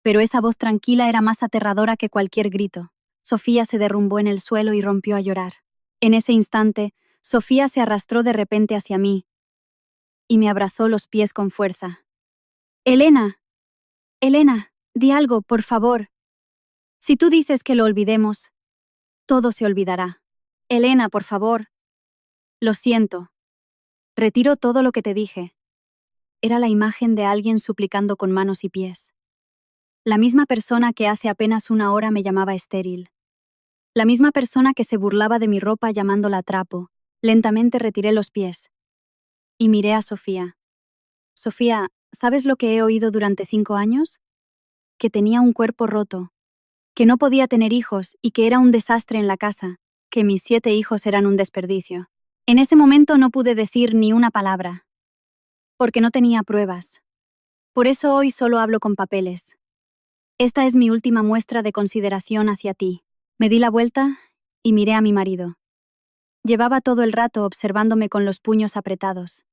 pero esa voz tranquila era más aterradora que cualquier grito. Sofía se derrumbó en el suelo y rompió a llorar. En ese instante, Sofía se arrastró de repente hacia mí y me abrazó los pies con fuerza. Elena, di algo, por favor. Si tú dices que lo olvidemos, todo se olvidará. Elena, por favor. Lo siento. Retiro todo lo que te dije. Era la imagen de alguien suplicando con manos y pies. La misma persona que hace apenas una hora me llamaba estéril. La misma persona que se burlaba de mi ropa llamándola trapo. Lentamente retiré los pies. Y miré a Sofía. Sofía, ¿sabes lo que he oído durante 5 años? Que tenía un cuerpo roto. Que no podía tener hijos y que era un desastre en la casa. Que mis 7 hijos eran un desperdicio. En ese momento no pude decir ni una palabra. Porque no tenía pruebas. Por eso hoy solo hablo con papeles. Esta es mi última muestra de consideración hacia ti. Me di la vuelta y miré a mi marido. Llevaba todo el rato observándome con los puños apretados.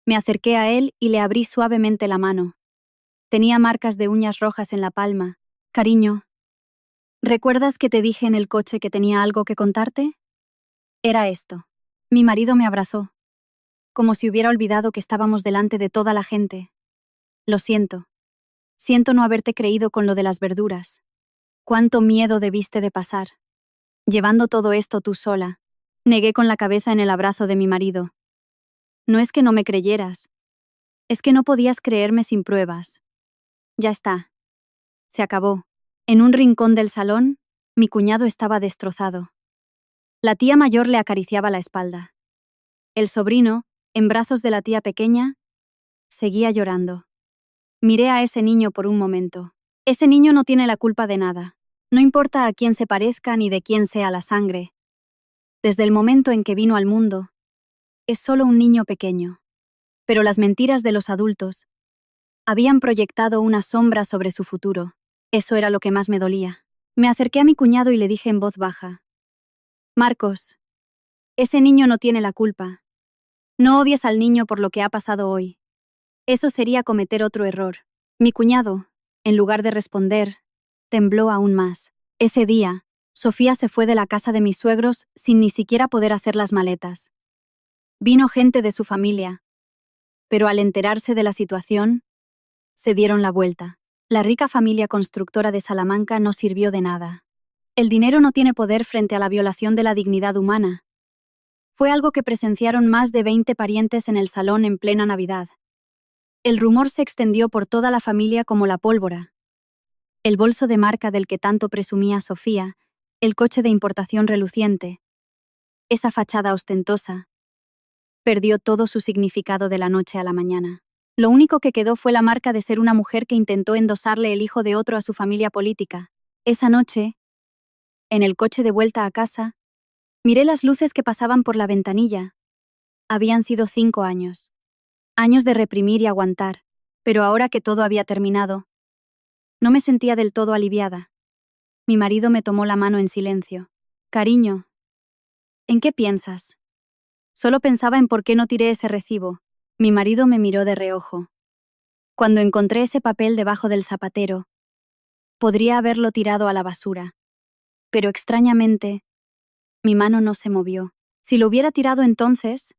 Me acerqué a él y le abrí suavemente la mano. Tenía marcas de uñas rojas en la palma. Cariño, ¿recuerdas que te dije en el coche que tenía algo que contarte? Era esto. Mi marido me abrazó, como si hubiera olvidado que estábamos delante de toda la gente. Lo siento. Siento no haberte creído con lo de las verduras. Cuánto miedo debiste de pasar. Llevando todo esto tú sola. Negué con la cabeza en el abrazo de mi marido. No es que no me creyeras. Es que no podías creerme sin pruebas. Ya está. Se acabó. En un rincón del salón, mi cuñado estaba destrozado. La tía mayor le acariciaba la espalda. El sobrino, en brazos de la tía pequeña, seguía llorando. Miré a ese niño por un momento. Ese niño no tiene la culpa de nada. No importa a quién se parezca ni de quién sea la sangre. Desde el momento en que vino al mundo, es solo un niño pequeño. Pero las mentiras de los adultos habían proyectado una sombra sobre su futuro. Eso era lo que más me dolía. Me acerqué a mi cuñado y le dije en voz baja: Marcos, ese niño no tiene la culpa. No odies al niño por lo que ha pasado hoy. Eso sería cometer otro error. Mi cuñado, en lugar de responder, tembló aún más. Ese día, Sofía se fue de la casa de mis suegros sin ni siquiera poder hacer las maletas. Vino gente de su familia, pero al enterarse de la situación, se dieron la vuelta. La rica familia constructora de Salamanca no sirvió de nada. El dinero no tiene poder frente a la violación de la dignidad humana. Fue algo que presenciaron más de 20 parientes en el salón en plena Navidad. El rumor se extendió por toda la familia como la pólvora. El bolso de marca del que tanto presumía Sofía, el coche de importación reluciente, esa fachada ostentosa, perdió todo su significado de la noche a la mañana. Lo único que quedó fue la marca de ser una mujer que intentó endosarle el hijo de otro a su familia política. Esa noche, en el coche de vuelta a casa, miré las luces que pasaban por la ventanilla. Habían sido 5 años. Años de reprimir y aguantar, pero ahora que todo había terminado, no me sentía del todo aliviada. Mi marido me tomó la mano en silencio. Cariño, ¿en qué piensas? Solo pensaba en por qué no tiré ese recibo. Mi marido me miró de reojo. Cuando encontré ese papel debajo del zapatero, podría haberlo tirado a la basura. Pero extrañamente, mi mano no se movió. Si lo hubiera tirado entonces,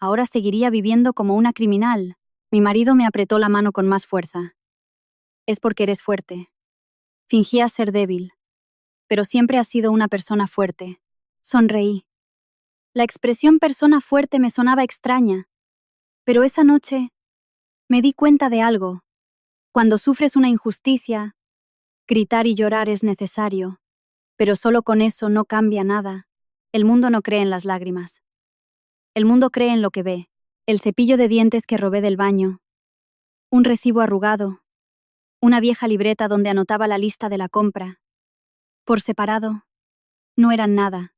ahora seguiría viviendo como una criminal. Mi marido me apretó la mano con más fuerza. Es porque eres fuerte. Fingías ser débil, pero siempre has sido una persona fuerte. Sonreí. La expresión persona fuerte me sonaba extraña, pero esa noche me di cuenta de algo. Cuando sufres una injusticia, gritar y llorar es necesario, pero solo con eso no cambia nada. El mundo no cree en las lágrimas. El mundo cree en lo que ve. El cepillo de dientes que robé del baño, un recibo arrugado, una vieja libreta donde anotaba la lista de la compra. Por separado, no eran nada,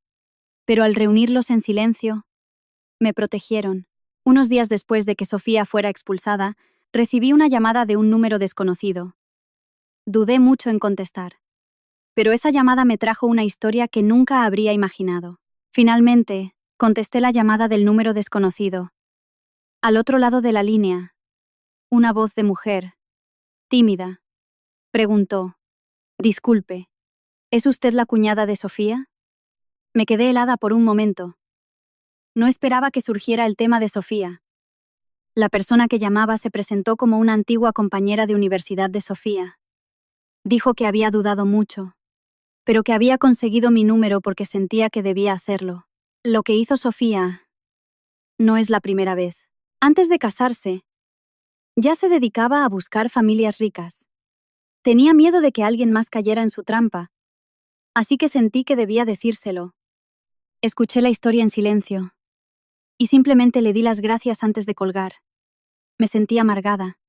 pero al reunirlos en silencio, me protegieron. Unos días después de que Sofía fuera expulsada, recibí una llamada de un número desconocido. Dudé mucho en contestar, pero esa llamada me trajo una historia que nunca habría imaginado. Finalmente, contesté la llamada del número desconocido. Al otro lado de la línea, una voz de mujer, tímida, preguntó: «Disculpe, ¿es usted la cuñada de Sofía?». Me quedé helada por un momento. No esperaba que surgiera el tema de Sofía. La persona que llamaba se presentó como una antigua compañera de universidad de Sofía. Dijo que había dudado mucho, pero que había conseguido mi número porque sentía que debía hacerlo. Lo que hizo Sofía no es la primera vez. Antes de casarse, ya se dedicaba a buscar familias ricas. Tenía miedo de que alguien más cayera en su trampa, así que sentí que debía decírselo. Escuché la historia en silencio, y simplemente le di las gracias antes de colgar. Me sentí amargada.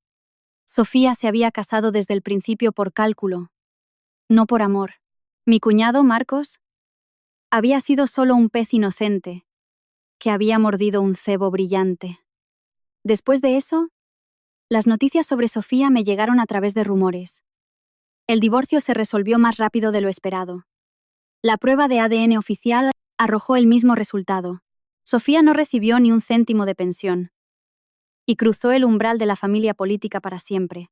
Sofía se había casado desde el principio por cálculo, no por amor. Mi cuñado, Marcos, había sido solo un pez inocente, que había mordido un cebo brillante. Después de eso, las noticias sobre Sofía me llegaron a través de rumores. El divorcio se resolvió más rápido de lo esperado. La prueba de ADN oficial arrojó el mismo resultado. Sofía no recibió ni un céntimo de pensión, y cruzó el umbral de la familia política para siempre.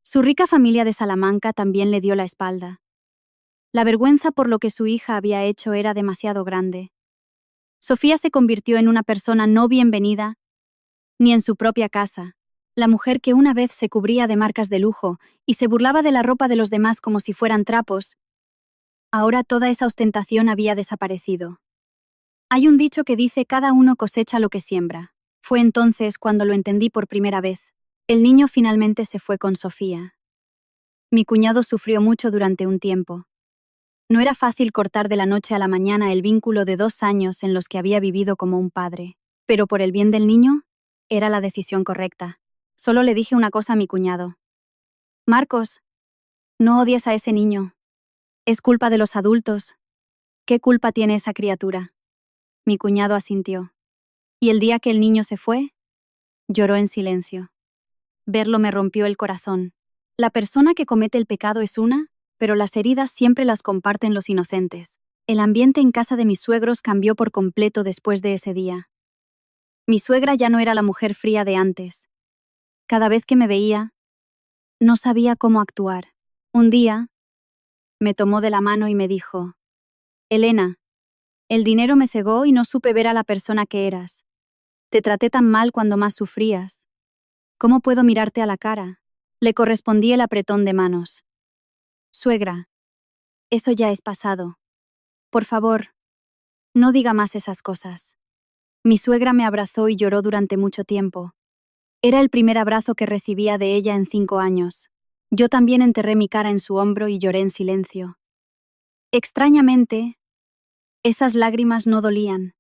Su rica familia de Salamanca también le dio la espalda. La vergüenza por lo que su hija había hecho era demasiado grande. Sofía se convirtió en una persona no bienvenida, ni en su propia casa. La mujer que una vez se cubría de marcas de lujo y se burlaba de la ropa de los demás como si fueran trapos, ahora toda esa ostentación había desaparecido. Hay un dicho que dice: cada uno cosecha lo que siembra. Fue entonces cuando lo entendí por primera vez. El niño finalmente se fue con Sofía. Mi cuñado sufrió mucho durante un tiempo. No era fácil cortar de la noche a la mañana el vínculo de 2 años en los que había vivido como un padre. Pero por el bien del niño, era la decisión correcta. Solo le dije una cosa a mi cuñado: «Marcos, no odies a ese niño. Es culpa de los adultos. ¿Qué culpa tiene esa criatura?». Mi cuñado asintió. Y el día que el niño se fue, lloró en silencio. Verlo me rompió el corazón. La persona que comete el pecado es una, pero las heridas siempre las comparten los inocentes. El ambiente en casa de mis suegros cambió por completo después de ese día. Mi suegra ya no era la mujer fría de antes. Cada vez que me veía, no sabía cómo actuar. Un día, me tomó de la mano y me dijo: «Elena, el dinero me cegó y no supe ver a la persona que eras. Te traté tan mal cuando más sufrías. ¿Cómo puedo mirarte a la cara?». Le correspondí el apretón de manos. «Suegra, eso ya es pasado. Por favor, no diga más esas cosas». Mi suegra me abrazó y lloró durante mucho tiempo. Era el primer abrazo que recibía de ella en 5 años. Yo también enterré mi cara en su hombro y lloré en silencio. Extrañamente, esas lágrimas no dolían.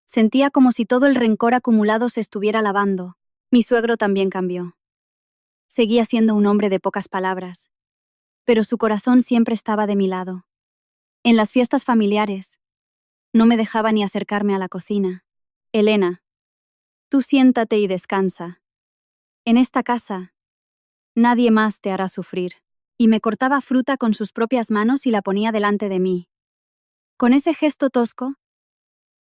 Sentía como si todo el rencor acumulado se estuviera lavando. Mi suegro también cambió. Seguía siendo un hombre de pocas palabras, pero su corazón siempre estaba de mi lado. En las fiestas familiares, no me dejaba ni acercarme a la cocina. Elena, tú siéntate y descansa. En esta casa, nadie más te hará sufrir. Y me cortaba fruta con sus propias manos y la ponía delante de mí. Con ese gesto tosco,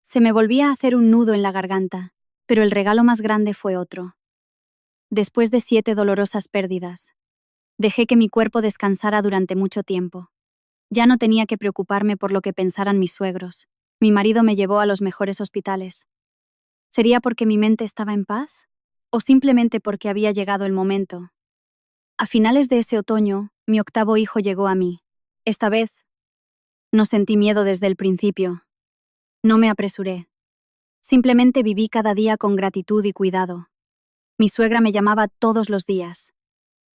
se me volvía a hacer un nudo en la garganta, pero el regalo más grande fue otro. Después de 7 dolorosas pérdidas, dejé que mi cuerpo descansara durante mucho tiempo. Ya no tenía que preocuparme por lo que pensaran mis suegros. Mi marido me llevó a los mejores hospitales. ¿Sería porque mi mente estaba en paz? ¿O simplemente porque había llegado el momento? A finales de ese otoño, mi octavo hijo llegó a mí. Esta vez, no sentí miedo desde el principio. No me apresuré. Simplemente viví cada día con gratitud y cuidado. Mi suegra me llamaba todos los días.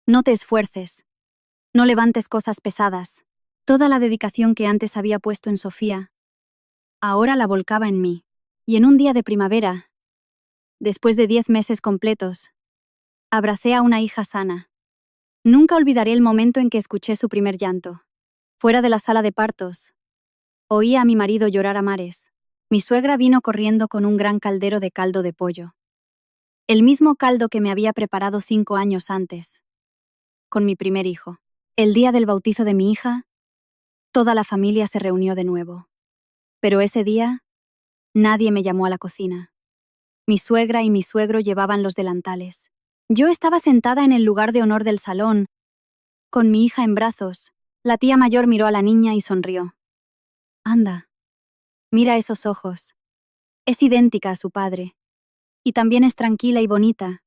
No te esfuerces. No levantes cosas pesadas. Toda la dedicación que antes había puesto en Sofía, ahora la volcaba en mí. Y en un día de primavera, después de 10 meses completos, abracé a una hija sana. Nunca olvidaré el momento en que escuché su primer llanto. Fuera de la sala de partos, oía a mi marido llorar a mares. Mi suegra vino corriendo con un gran caldero de caldo de pollo. El mismo caldo que me había preparado 5 años antes, con mi primer hijo. El día del bautizo de mi hija, toda la familia se reunió de nuevo. Pero ese día, nadie me llamó a la cocina. Mi suegra y mi suegro llevaban los delantales. Yo estaba sentada en el lugar de honor del salón, con mi hija en brazos. La tía mayor miró a la niña y sonrió. Anda, mira esos ojos. Es idéntica a su padre. Y también es tranquila y bonita.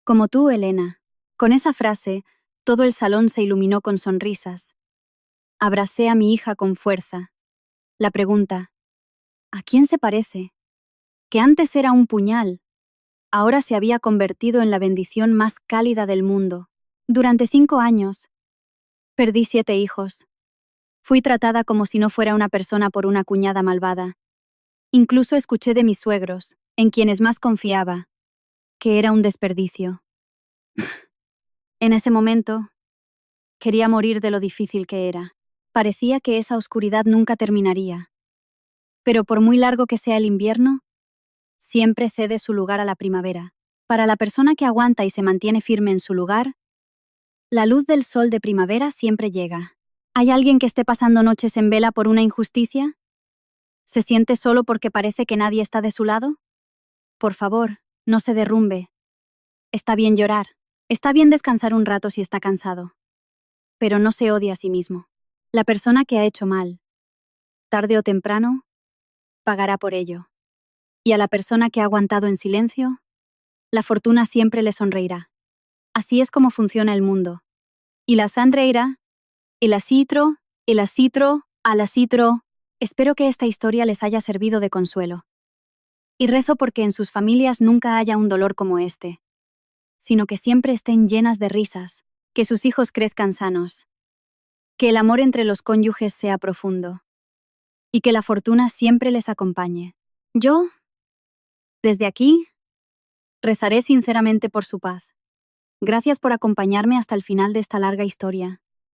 Como tú, Elena. Con esa frase, todo el salón se iluminó con sonrisas. Abracé a mi hija con fuerza. La pregunta, ¿a quién se parece? Que antes era un puñal, ahora se había convertido en la bendición más cálida del mundo. Durante 5 años, perdí 7 hijos. Fui tratada como si no fuera una persona por una cuñada malvada. Incluso escuché de mis suegros, en quienes más confiaba, que era un desperdicio. En ese momento, quería morir de lo difícil que era. Parecía que esa oscuridad nunca terminaría. Pero por muy largo que sea el invierno, siempre cede su lugar a la primavera. Para la persona que aguanta y se mantiene firme en su lugar, la luz del sol de primavera siempre llega. ¿Hay alguien que esté pasando noches en vela por una injusticia? ¿Se siente solo porque parece que nadie está de su lado? Por favor, no se derrumbe. Está bien llorar. Está bien descansar un rato si está cansado. Pero no se odia a sí mismo. La persona que ha hecho mal, tarde o temprano, pagará por ello. Y a la persona que ha aguantado en silencio, la fortuna siempre le sonreirá. Así es como funciona el mundo. Y la sandreira, y la citro, y la citro, a la citro. Espero que esta historia les haya servido de consuelo. Y rezo porque en sus familias nunca haya un dolor como este, sino que siempre estén llenas de risas, que sus hijos crezcan sanos, que el amor entre los cónyuges sea profundo, y que la fortuna siempre les acompañe. Yo, desde aquí, rezaré sinceramente por su paz. Gracias por acompañarme hasta el final de esta larga historia.